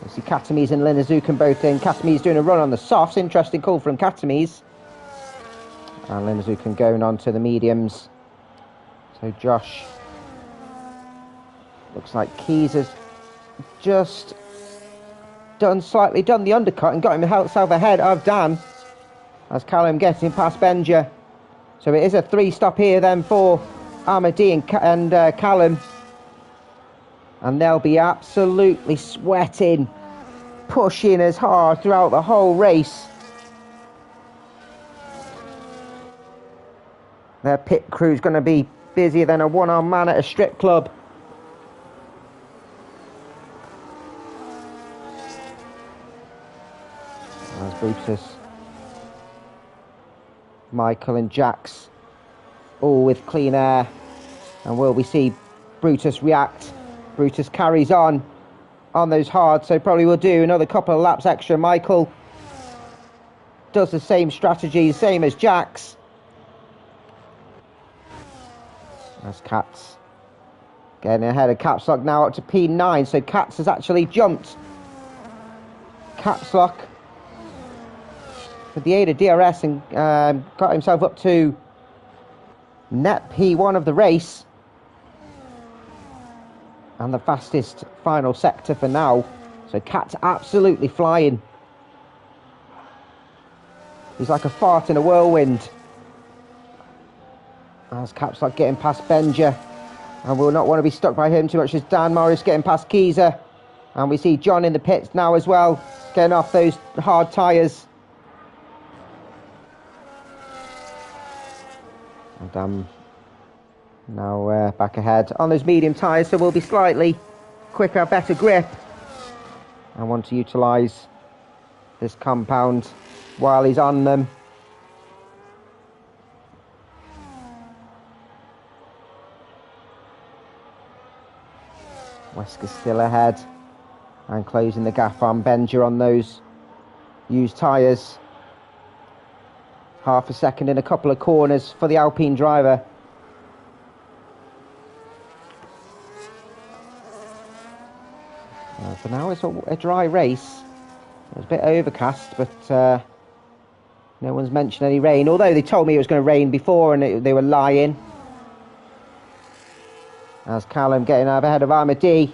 You see Katamise and Linazukan both in. Katamise doing a run on the softs. Interesting call from Katamise. And Linazukan going on to the mediums. So Josh, looks like Keys has just done the undercut and got himself ahead of Dan, as Callum getting past Benja. So it is a 3-stop here then for Ahmadi and Callum. And they'll be absolutely sweating, pushing as hard throughout the whole race. Their pit crew's going to be busier than a one-armed man at a strip club. As Brutus, Michael and Jax all with clean air. And will we see Brutus react? Brutus carries on those hard, so probably will do another couple of laps extra. Michael does the same strategy, same as Jax. As Katz getting ahead of Capslock now up to P9, so Katz has actually jumped Capslock with the aid of DRS and got himself up to net P1 of the race. And the fastest final sector for now. So Katz absolutely flying. He's like a fart in a whirlwind. As Capslock getting past Benja. And we'll not want to be stuck by him too much as Dan Morris getting past Keezer. And we see John in the pits now as well, getting off those hard tyres. And now back ahead on those medium tyres, so we'll be slightly quicker, better grip. I want to utilise this compound while he's on them. Wesker's still ahead and closing the gap on Benja on those used tyres. Half a second in a couple of corners for the Alpine driver. For now it's a dry race. It's a bit overcast, but no one's mentioned any rain, although they told me it was going to rain before and they were lying. As Callum getting up ahead of Ahmadi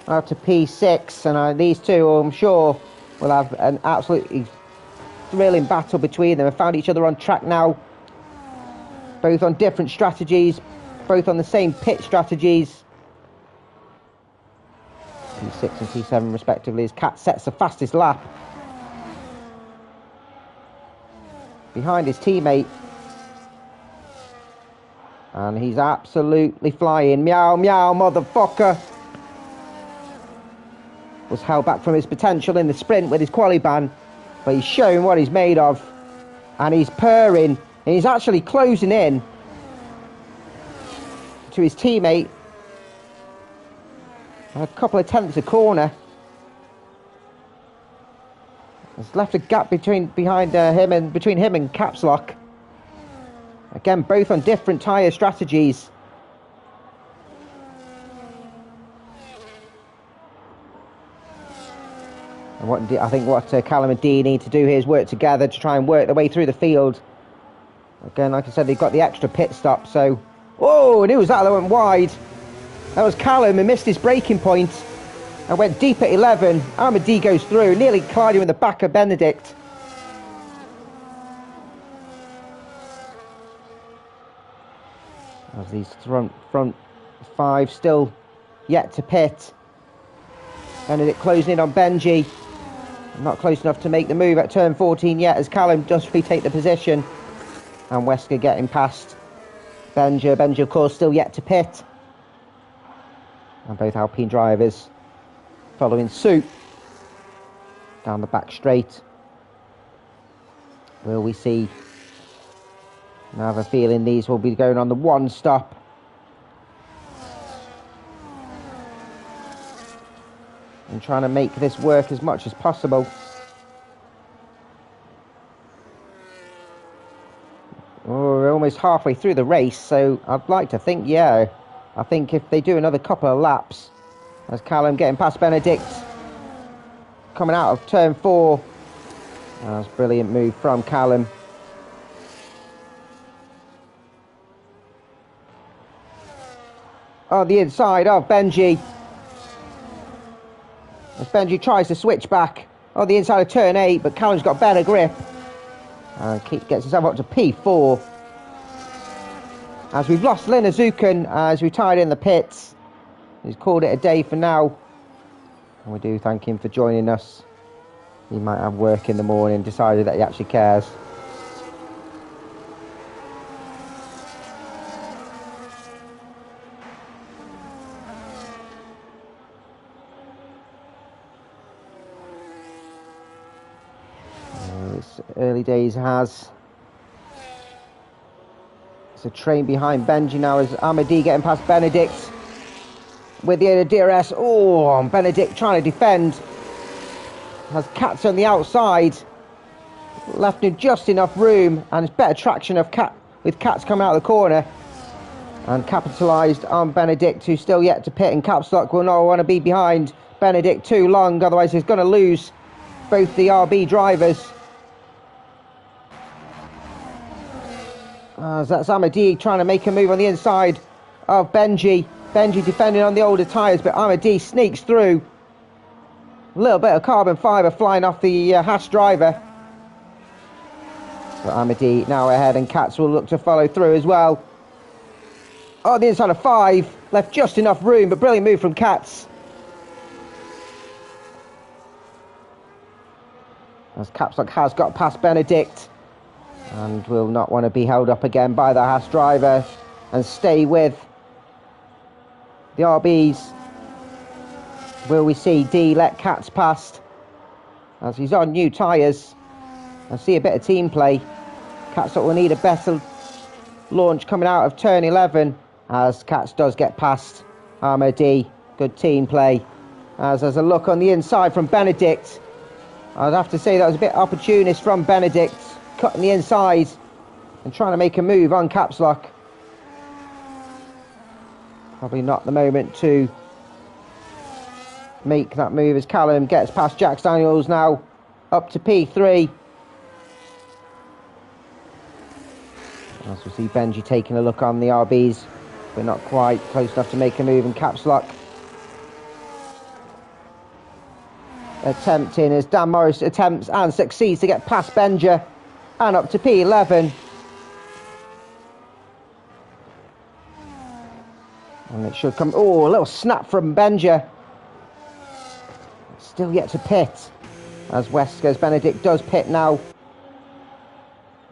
out to P6, and these two, I'm sure, will have an absolutely thrilling battle between them. Have found each other on track now, both on different strategies, both on the same pit strategies. P6 and P7 respectively, as Cat sets the fastest lap behind his teammate, and he's absolutely flying. Meow meow motherfucker. Was held back from his potential in the sprint with his quali ban, but he's showing what he's made of, and he's purring, and he's actually closing in to his teammate a couple of tenths a corner. There's left a gap between him and Capslock. Again, both on different tyre strategies. And I think what Callum and Dee need to do here is work together to try and work their way through the field. Again, like I said, they've got the extra pit stop, so... Oh, and who was that that went wide? That was Callum, who missed his braking point and went deep at 11. Armadi goes through, nearly colliding with the back of Benedict. As these front 5 still yet to pit. Benedict closing in on Benji. Not close enough to make the move at turn 14 yet, as Callum does retake the position. And Wesker getting past Benji. Benji, of course, still yet to pit. And both Alpine drivers following suit down the back straight. Will we see? I have a feeling these will be going on the one stop. And trying to make this work as much as possible. Oh, we're almost halfway through the race, so I'd like to think, yeah, I think if they do another couple of laps, as Callum getting past Benedict, coming out of turn 4. That's a brilliant move from Callum. On the inside of Benji. As Benji tries to switch back on the inside of turn 8, but Callum's got better grip. And gets himself up to P4. As we've lost Linazukan as we tied in the pits. He's called it a day for now. And we do thank him for joining us. He might have work in the morning, decided that he actually cares. It's early days has. It's a train behind Benji now as Amadi getting past Benedict. With the aid of DRS. Oh, and Benedict trying to defend. Has Katz on the outside. Left him just enough room. And it's better traction of with Katz coming out of the corner. And capitalised on Benedict, who's still yet to pit. And Capstock will not want to be behind Benedict too long. Otherwise he's going to lose both the RB drivers. As that's Amadi trying to make a move on the inside of Benji. Benji defending on the older tyres, but Amadi sneaks through. A little bit of carbon fibre flying off the Haas driver. But Amadi now ahead, and Katz will look to follow through as well. Oh, the inside of 5. Left just enough room, but brilliant move from Katz. As Capstock has got past Benedict. And will not want to be held up again by the Haas driver. And stay with the RBs. Will we see D let Katz past? As he's on new tyres. I see a bit of team play. Katz will need a better launch coming out of turn 11. As Katz does get past Amadi. Good team play. As there's a look on the inside from Benedict. I'd have to say that was a bit opportunist from Benedict. Cutting the inside and trying to make a move on Caps Lock. Probably not the moment to make that move as Callum gets past Jack Daniels now up to P3. As we see Benji taking a look on the RBs, but not quite close enough to make a move in Caps Lock. Attempting as Dan Morris attempts and succeeds to get past Benja and up to P11. And it should come. Oh, a little snap from Benja. Still yet to pit. As Wesker's Benedict does pit now.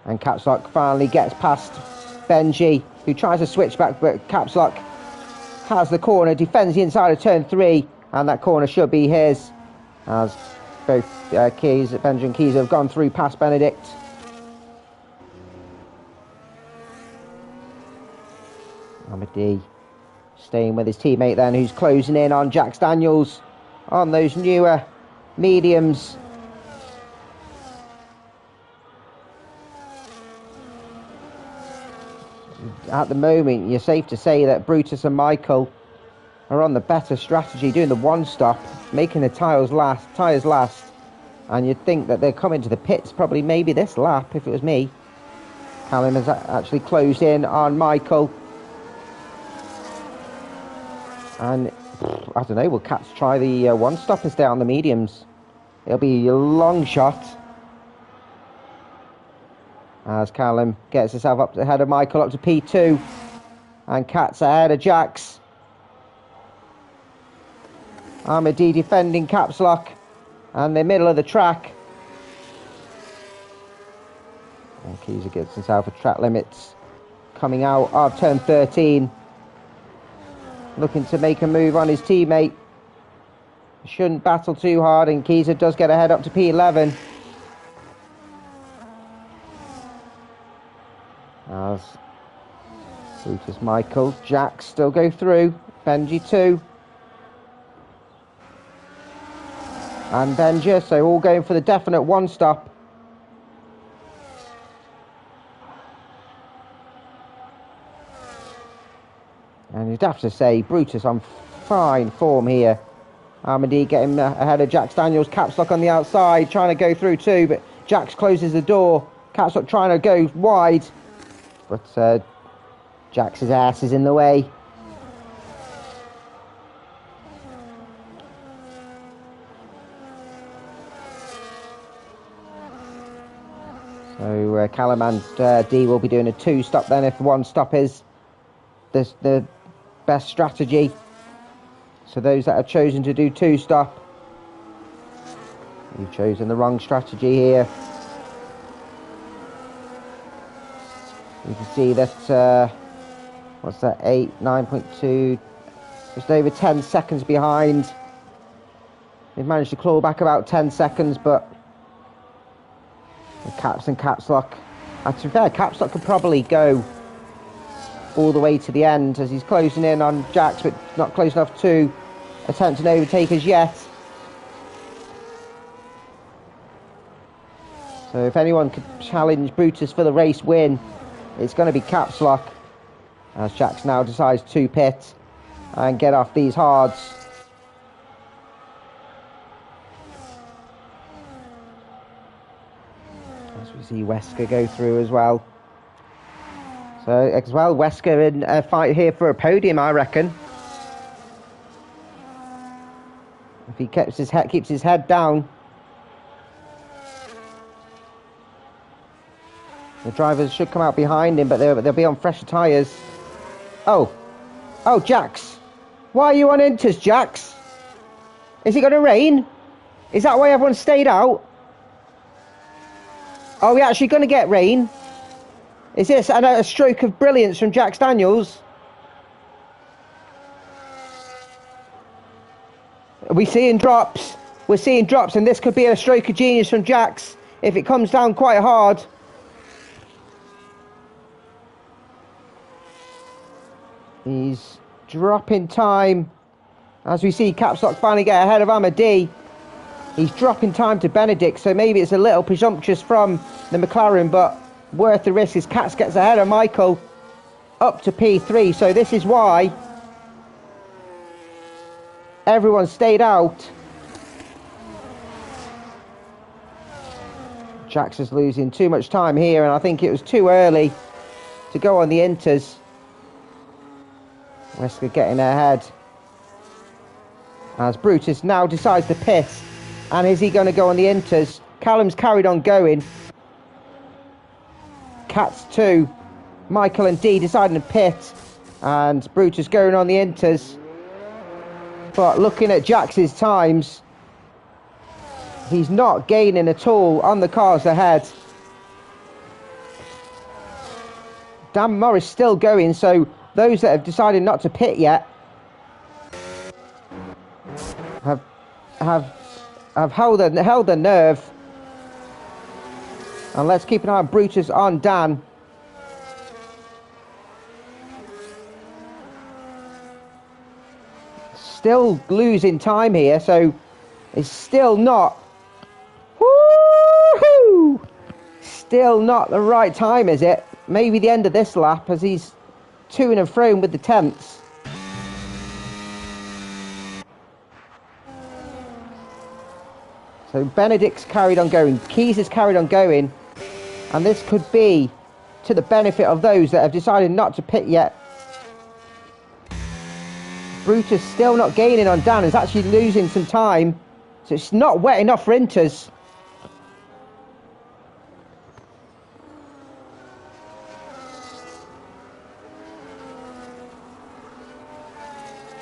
And Capslock finally gets past Benji, who tries to switch back, but Capslock has the corner, defends the inside of turn 3, and that corner should be his. As both Benji and Keys have gone through past Benedict. Amadi staying with his teammate then, who's closing in on Jax Daniels on those newer mediums. At the moment, you're safe to say that Brutus and Michael are on the better strategy, doing the one stop, making the tyres last, and you'd think that they're coming to the pits probably maybe this lap if it was me. Callum has actually closed in on Michael. And I don't know, will Cats try the one-stoppers down the mediums? It'll be a long shot. As Callum gets himself up ahead of Michael up to P2. And Cats ahead of Jax. Armady defending caps lock. And the middle of the track. And Keezer gets himself a track limits. Coming out of turn 13. Looking to make a move on his teammate. Shouldn't battle too hard, and Keezer does get ahead up to P11. As Brutus, Michael, Jax still go through. Benji 2. And Benja, so all going for the definite one stop. And you'd have to say, Brutus on fine form here. Armady getting ahead of Jax Daniels. Caps lock on the outside, trying to go through too, but Jax closes the door. Caps lock trying to go wide, but Jax's ass is in the way. So Callum and D will be doing a 2-stop then if 1-stop is the best strategy. So those that have chosen to do 2-stop, you've chosen the wrong strategy here. You can see that, what's that, 9.2, just over 10 seconds behind. They've managed to claw back about 10 seconds, but the Caps and Caps Lock, to be fair, Caps Lock could probably go all the way to the end as he's closing in on Jax, but not close enough to attempt an overtake as yet. So if anyone could challenge Brutus for the race win, it's going to be Caps Lock, as Jax now decides to pit and get off these hards. As we see Wesker go through as well. So as well, Wesker in a fight here for a podium, I reckon. If he keeps his head down. The drivers should come out behind him, but they'll be on fresher tyres. Oh, Jax. Why are you on inters, Jax? Is it going to rain? Is that why everyone stayed out? Are we actually going to get rain? Is this a stroke of brilliance from Jax Daniels? Are we seeing drops? We're seeing drops, and this could be a stroke of genius from Jax if it comes down quite hard. He's dropping time. As we see Caps Lock finally get ahead of Amadi. He's dropping time to Benedict, so maybe it's a little presumptuous from the McLaren, but worth the risk as Cats gets ahead of Michael up to P3. So this is why everyone stayed out. Jax is losing too much time here, and I think it was too early to go on the inters. Wesker getting ahead as Brutus now decides to pit. And is he going to go on the inters? Callum's carried on going. Cats 2. Michael and D deciding to pit. And Brutus going on the inters. But looking at Jax's times, he's not gaining at all on the cars ahead. Dan Morris still going, so those that have decided not to pit yet have held their nerve. And let's keep an eye on Brutus on Dan. Still losing time here, so it's still not. Woo-hoo! Still not the right time, is it? Maybe the end of this lap as he's to and fro with the temps. So Benedict's carried on going, Keys has carried on going, and this could be to the benefit of those that have decided not to pit yet. Brutus still not gaining on Dan, is actually losing some time. So it's not wet enough for Inters.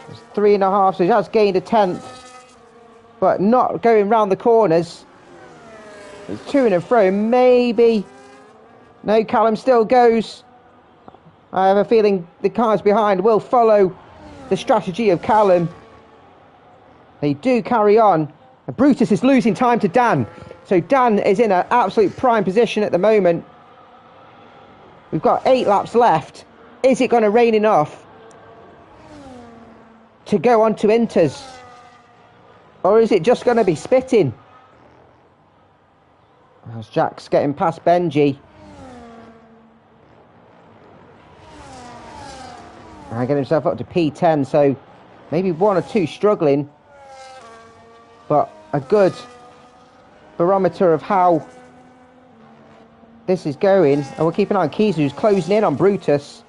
It's 3.5, so he has gained a tenth. But not going round the corners. It's to and fro, maybe. No, Callum still goes. I have a feeling the cars behind will follow the strategy of Callum. They do carry on. And Brutus is losing time to Dan. So Dan is in an absolute prime position at the moment. We've got 8 laps left. Is it going to rain enough to go on to Inters? Or is it just going to be spitting? As Jack's getting past Benji. And get himself up to P10, so maybe 1 or 2 struggling. But a good barometer of how this is going. And we'll keep an eye on Keys, who's closing in on Brutus.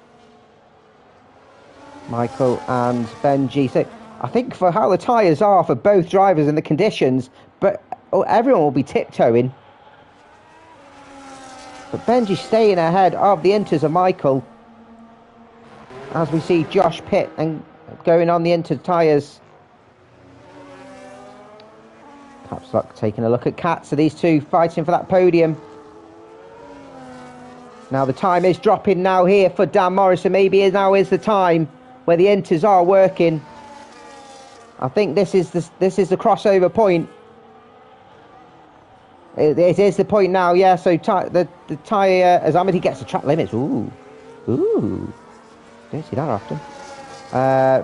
Michael and Benji. So I think for how the tyres are for both drivers and the conditions, but everyone will be tiptoeing. But Benji staying ahead of the Inters of Michael. As we see Josh pit and going on the Inter tyres. Caps Lock taking a look at Cat. So these two fighting for that podium. Now the time is dropping now here for Dan Morrison. Maybe now is the time where the Inters are working. I think this is the crossover point. It is the point now, yeah. So the tyre as Amity gets the track limits. Ooh. Don't see that often.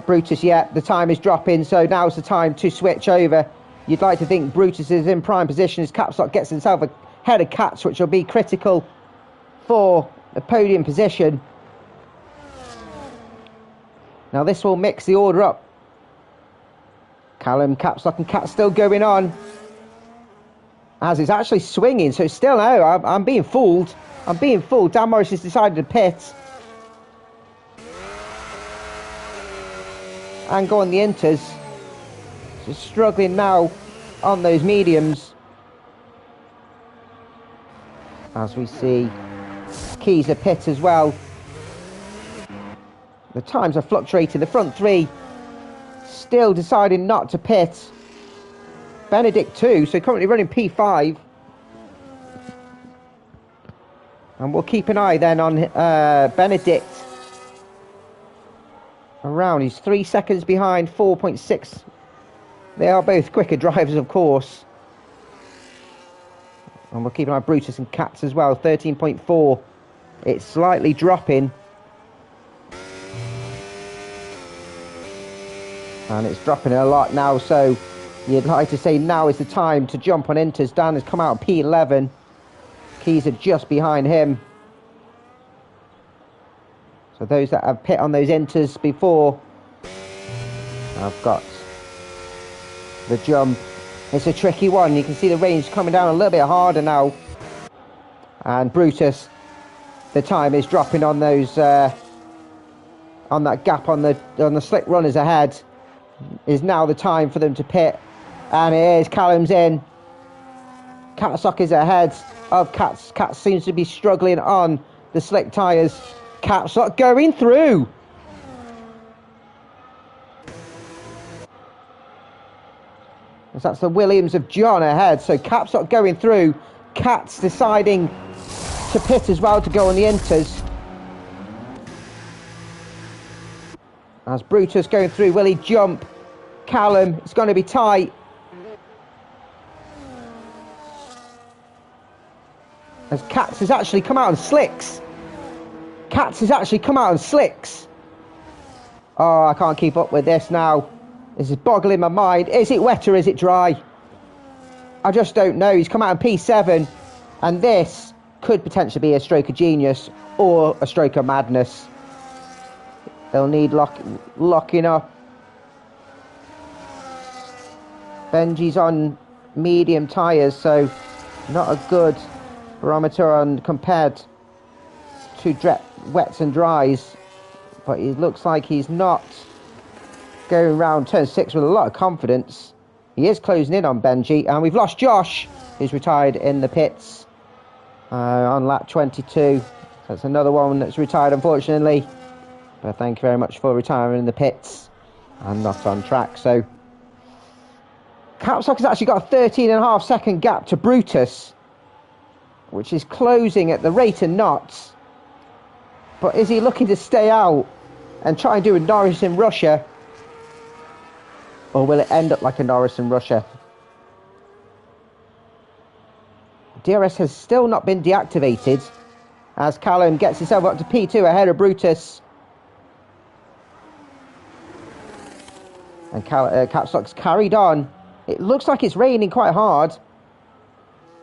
Brutus, yeah, the time is dropping, so now's the time to switch over. You'd like to think Brutus is in prime position as Caps Lock gets himself ahead of Cats, which will be critical for the podium position. Now this will mix the order up. Callum, Caps Lock and Cat still going on. As it's actually swinging, so it's still, no, I'm being fooled. Dan Morris has decided to pit. And go on the Inters. So struggling now on those mediums. As we see Keys a pit as well. The times are fluctuating. The front 3 still deciding not to pit. Benedict too, so currently running P5. And we'll keep an eye then on Benedict. Around, he's 3 seconds behind, 4.6. They are both quicker drivers, of course. And we'll keep an eye on Brutus and Cats as well, 13.4. It's slightly dropping. And it's dropping a lot now, so you'd like to say now is the time to jump on Inters. Dan has come out of P11. Keys are just behind him. So those that have pit on those Inters before have got the jump. It's a tricky one. You can see the range coming down a little bit harder now. And Brutus, the time is dropping on those on that gap on the slick runners ahead. Is now the time for them to pit. And it is. Callum's in. Catsock is ahead of Cats. Cats seems to be struggling on the slick tyres. Catsock going through. As that's the Williams of John ahead. So Catsock going through. Cats deciding to pit as well to go on the Inters. As Brutus going through. Will he jump? Callum, it's going to be tight. As Cats has actually come out on slicks. Oh, I can't keep up with this now. This is boggling my mind. Is it wet or is it dry? I just don't know. He's come out on P7. And this could potentially be a stroke of genius or a stroke of madness. They'll need locking up. Benji's on medium tyres, so not a good barometer on compared two wets and dries, but it looks like he's not going round turn 6 with a lot of confidence. He is closing in on Benji, and we've lost Josh, who's retired in the pits on lap 22. That's another one that's retired, unfortunately. But thank you very much for retiring in the pits and not on track. So Capslock has actually got a 13.5 second gap to Brutus, which is closing at the rate of knots. But is he looking to stay out and try and do a Norris in Russia? Or will it end up like a Norris in Russia? DRS has still not been deactivated as Callum gets himself up to P2 ahead of Brutus. And Capslock's carried on. It looks like it's raining quite hard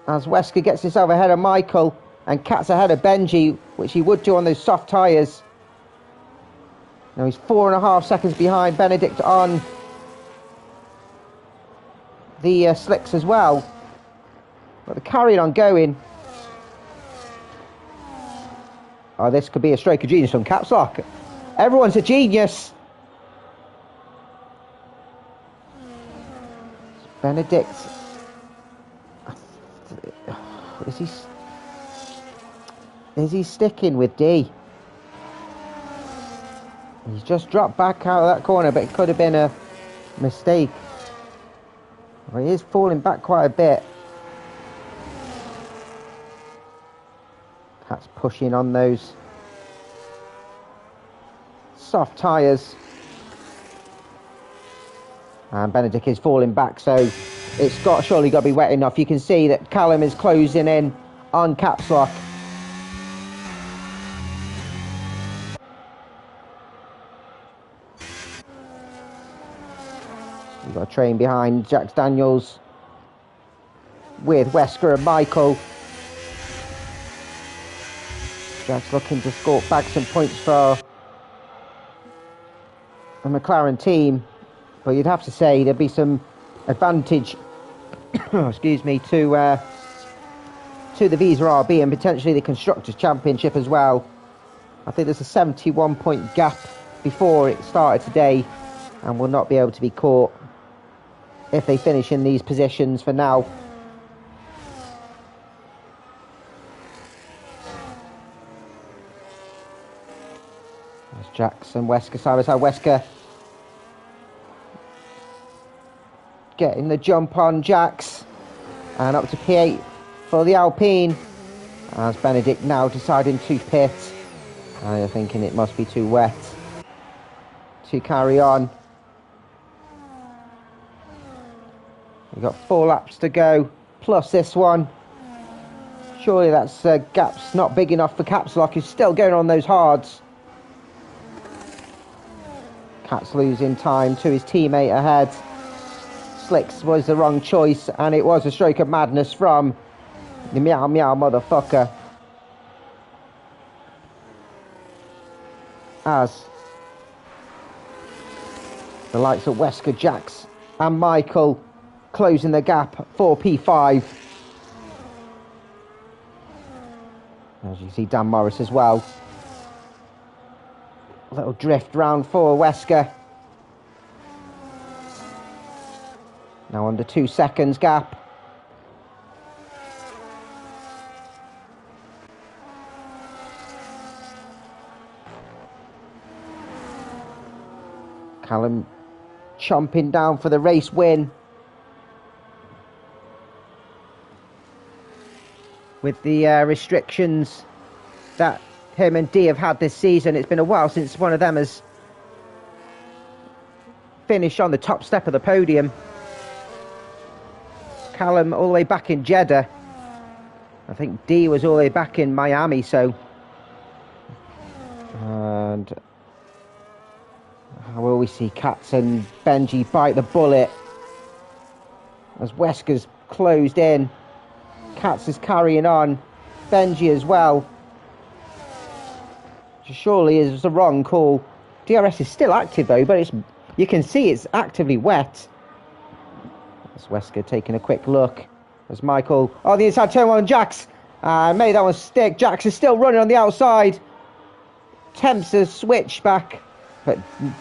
as Wesker gets himself ahead of Michael and Cat's ahead of Benji, which he would do on those soft tyres. Now he's 4.5 seconds behind Benedict on the slicks as well. But they're carrying on going. Oh, this could be a stroke of genius from Capslock. Everyone's a genius. Benedict. Is he sticking with D? He's just dropped back out of that corner, but it could have been a mistake. Well, he is falling back quite a bit. That's pushing on those soft tyres. And Benedict is falling back, so it's surely got to be wet enough. You can see that Callum is closing in on Capslock. We've got a train behind Jax Daniels with Wesker and Michael. Jax looking to score back some points for the McLaren team, but you'd have to say there'd be some advantage excuse me, to the Visa RB and potentially the Constructors' Championship as well. I think there's a 71-point gap before it started today and will not be able to be caught if they finish in these positions for now. There's Jackson, Wesker, Cyrus, Wesker getting the jump on Jax, and up to P8 for the Alpine as Benedict now deciding to pit. And they're thinking it must be too wet to carry on. We've got 4 laps to go plus this one. Surely that's gap's not big enough for Capslock. He's still going on those hards. Cat's losing time to his teammate ahead. Slicks was the wrong choice, and it was a stroke of madness from the meow meow motherfucker. As the likes of Wesker, Jax and Michael closing the gap for P5. As you see Dan Morris as well. A little drift round for Wesker. Now under 2 seconds gap. Callum chomping down for the race win. With the restrictions that him and D have had this season, it's been a while since one of them has finished on the top step of the podium. Callum all the way back in Jeddah. I think D was all the way back in Miami, so. And how will we see Katz and Benji bite the bullet as Wesker's closed in. Katz is carrying on. Benji as well. Which surely is the wrong call. DRS is still active though, but you can see it's actively wet. As Wesker taking a quick look. As Michael, the inside turn one, Jax. Made that one stick. Jax is still running on the outside. attempts a switch back, but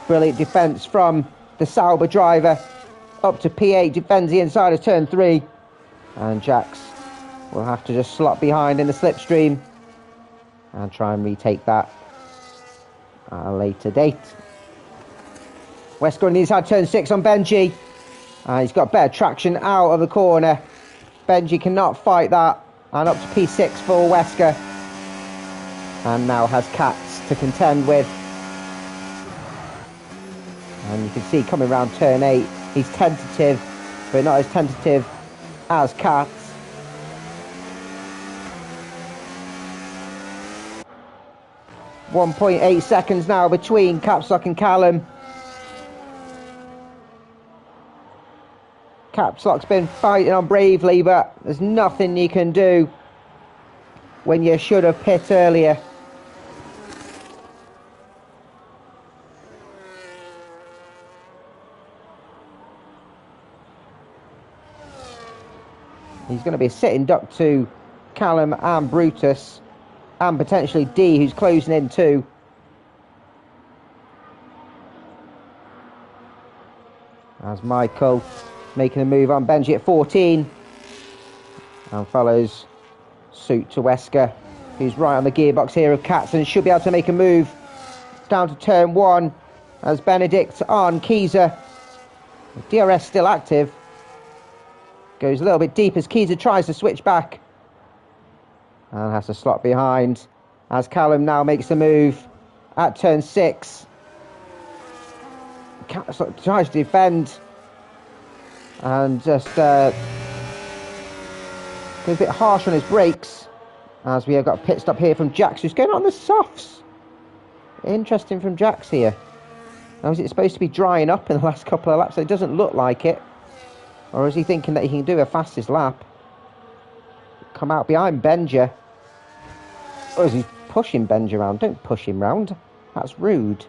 brilliant defence from the Sauber driver. Up to P8, defends the inside of turn 3. And Jax will have to just slot behind in the slipstream and try and retake that at a later date. Wesker on the inside, turn 6 on Benji. He's got better traction out of the corner. Benji cannot fight that. And up to P6 for Wesker. And now has Katz to contend with. And you can see coming around turn 8, he's tentative, but not as tentative as Katz. .8 seconds now between Capslock and Callum. Capslock's been fighting on bravely, but there's nothing you can do when you should have pit earlier. He's going to be a sitting duck to Callum and Brutus, and potentially D, who's closing in too. As Michael making a move on Benji at 14. And follows suit to Wesker, who's right on the gearbox here of Katz and should be able to make a move down to turn 1 as Benedict on Keyser. DRS still active. Goes a little bit deep as Keyser tries to switch back. And has to slot behind as Callum now makes the move at turn 6. Katz tries to defend and just goes a bit harsh on his brakes as we have got a pit stop here from Jax, who's going on the softs. Interesting from Jax here. Now, is it supposed to be drying up in the last couple of laps? It doesn't look like it. Or is he thinking that he can do a fastest lap? Come out behind Benja. Or is he pushing Benja around? Don't push him round. That's rude.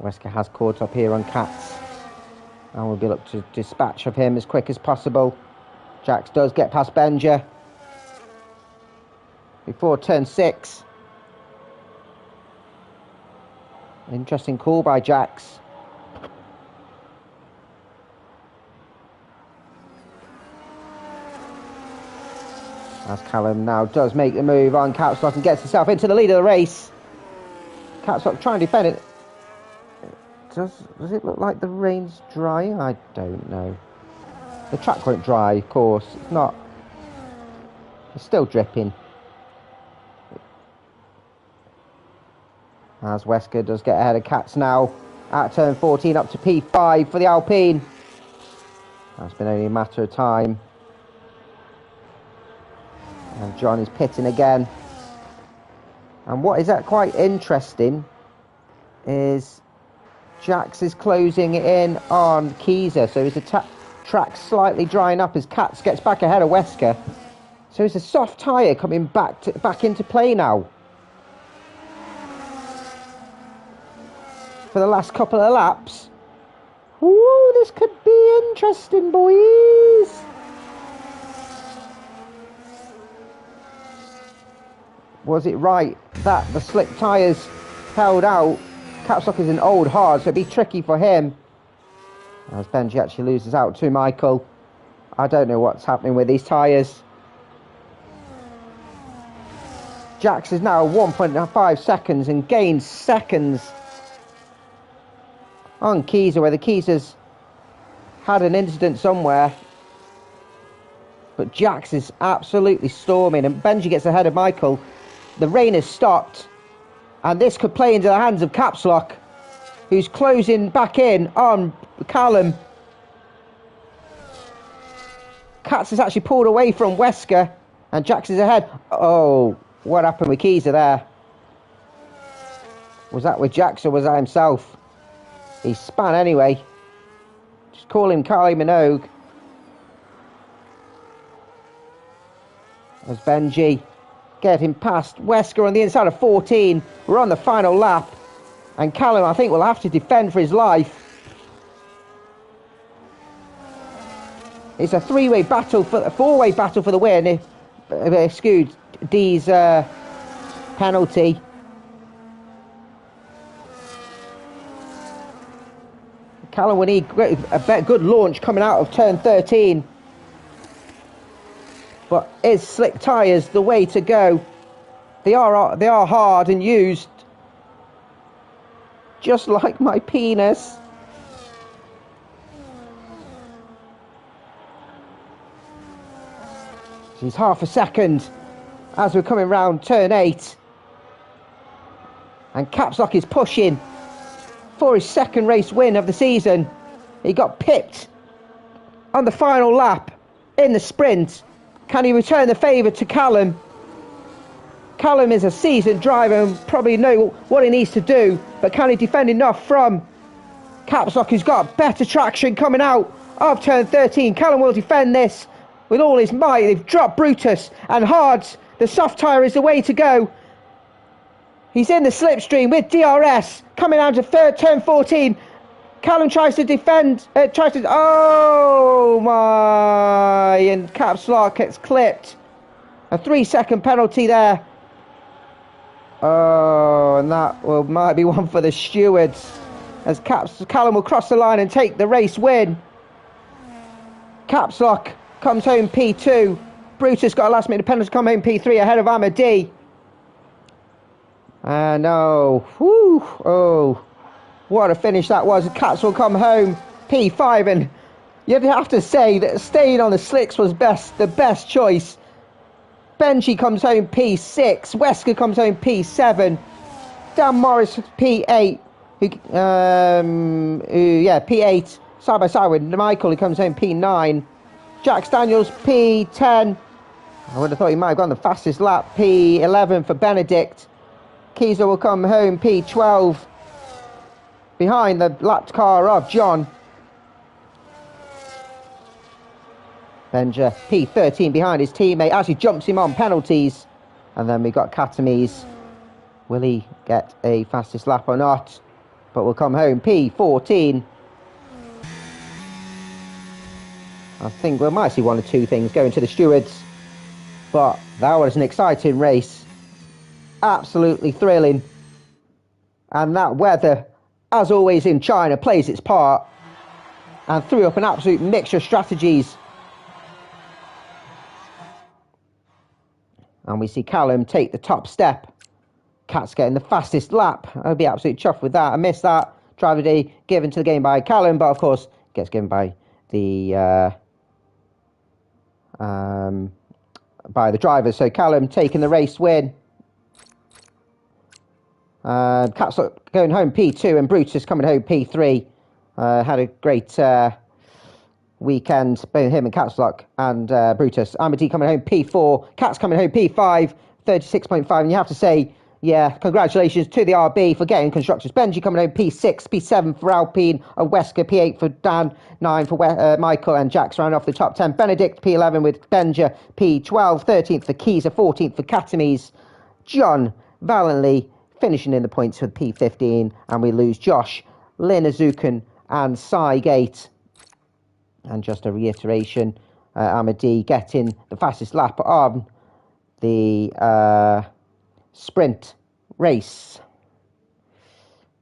Wesker has caught up here on Katz. And we'll be looking to dispatch of him as quick as possible. Jax does get past Benja before turn 6. Interesting call by Jax. As Callum now does make the move on Capslock and gets himself into the lead of the race. Capslock trying to defend it. Does it look like the rain's drying? I don't know. The track won't dry, of course. It's not. It's still dripping. As Wesker does get ahead of Katz now at turn 14 up to P5 for the Alpine. That's been only a matter of time. And John is pitting again. And what is that quite interesting is Jax is closing in on Keyser. So his track slightly drying up as Katz gets back ahead of Wesker. So it's a soft tyre coming back into play now. For the last couple of laps. Ooh, this could be interesting, boys. Was it right that the slick tyres held out? Capslock is an old hard, so it'd be tricky for him. As Benji actually loses out to Michael. I don't know what's happening with these tyres. Jax is now 1.5 seconds and gains seconds on Keyser, where the Keyser's had an incident somewhere. But Jax is absolutely storming, and Benji gets ahead of Michael. The rain has stopped, and this could play into the hands of Capslock, who's closing back in on Callum. Katz has actually pulled away from Wesker, and Jax is ahead. Oh, what happened with Keyser there? Was that with Jax or was that himself? He span anyway. Just call him Kylie Minogue. As Benji getting past Wesker on the inside of 14. We're on the final lap. And Callum, I think, will have to defend for his life. It's a three-way battle, a four-way battle for the win. If excuse D's penalty. Callum will need a good launch coming out of turn 13. But is slick tyres the way to go? They are hard and used. Just like my penis. She's half a second as we're coming round turn 8. And Caps Lock is pushing for his second race win of the season. He got pipped on the final lap in the sprint. Can he return the favour to Callum? Callum is a seasoned driver and probably knows what he needs to do, but can he defend enough from Caps Lock, who's got better traction coming out of turn 13? Callum will defend this with all his might. They've dropped Brutus and Hards. The soft tyre is the way to go. He's in the slipstream with DRS coming out of turn 14. Callum tries to defend, oh my, and Caps Lock gets clipped. A 3-second penalty there. Oh, and that might be one for the stewards, as Callum will cross the line and take the race win. Caps Lock comes home P2. Brutus got a last minute penalty to come home P3 ahead of Amadi. And oh, what a finish that was. Cats will come home P5, and you'd have to say that staying on the slicks was the best choice. Benji comes home P6, Wesker comes home P7, Dan Morris P8, P8, side by side with Michael, who comes home P9, Jax Daniels P10, I would have thought he might have gone the fastest lap, P11 for Benedict. Kiesler will come home P12, behind the lapped car of John. Benja P13 behind his teammate as he jumps him on penalties. And then we got Katames. Will he get a fastest lap or not? But we'll come home P14. I think we might see one or two things going to the stewards. But that was an exciting race. Absolutely thrilling. And that weather, as always in China, plays its part. And threw up an absolute mixture of strategies. And we see Callum take the top step. Cat's getting the fastest lap. I'd be absolutely chuffed with that. I missed that. Driver D given to the game by Callum, but of course gets given by the drivers. So Callum taking the race win. Cat's going home P2 and Brutus coming home P3. Had a great weekend, both him and Catslock and Brutus. Amity coming home P4, Cats coming home P5, 36.5. And you have to say, yeah, congratulations to the RB for getting constructors. Benji coming home P6, P7 for Alpine, and Wesker P8 for Dan, 9 for Michael, and Jax round off the top 10. Benedict P11 with Benja P12, 13th for Keyser, 14th for Katames. John valiantly finishing in the points with P15, and we lose Josh, Lynn Azukan, and Cygate. And just a reiteration, Amadi getting the fastest lap on the sprint race,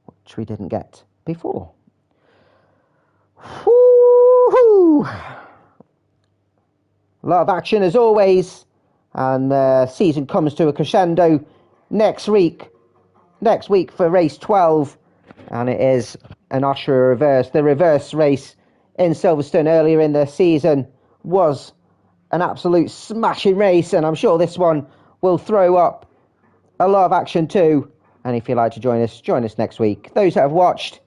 which we didn't get before. Woo-hoo! A lot of action as always, and the season comes to a crescendo next week for race 12, and it is an Osher reverse. The reverse race in Silverstone earlier in the season was an absolute smashing race, and I'm sure this one will throw up a lot of action too. And if you'd like to join us next week. Those that have watched,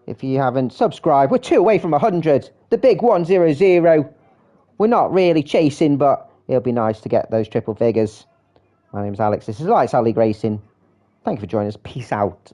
if you haven't subscribed, we're 2 away from 100, the big 100. We're not really chasing, but it'll be nice to get those triple figures. My name's Alex, this is Lights Out League Racing. Thank you for joining us. Peace out.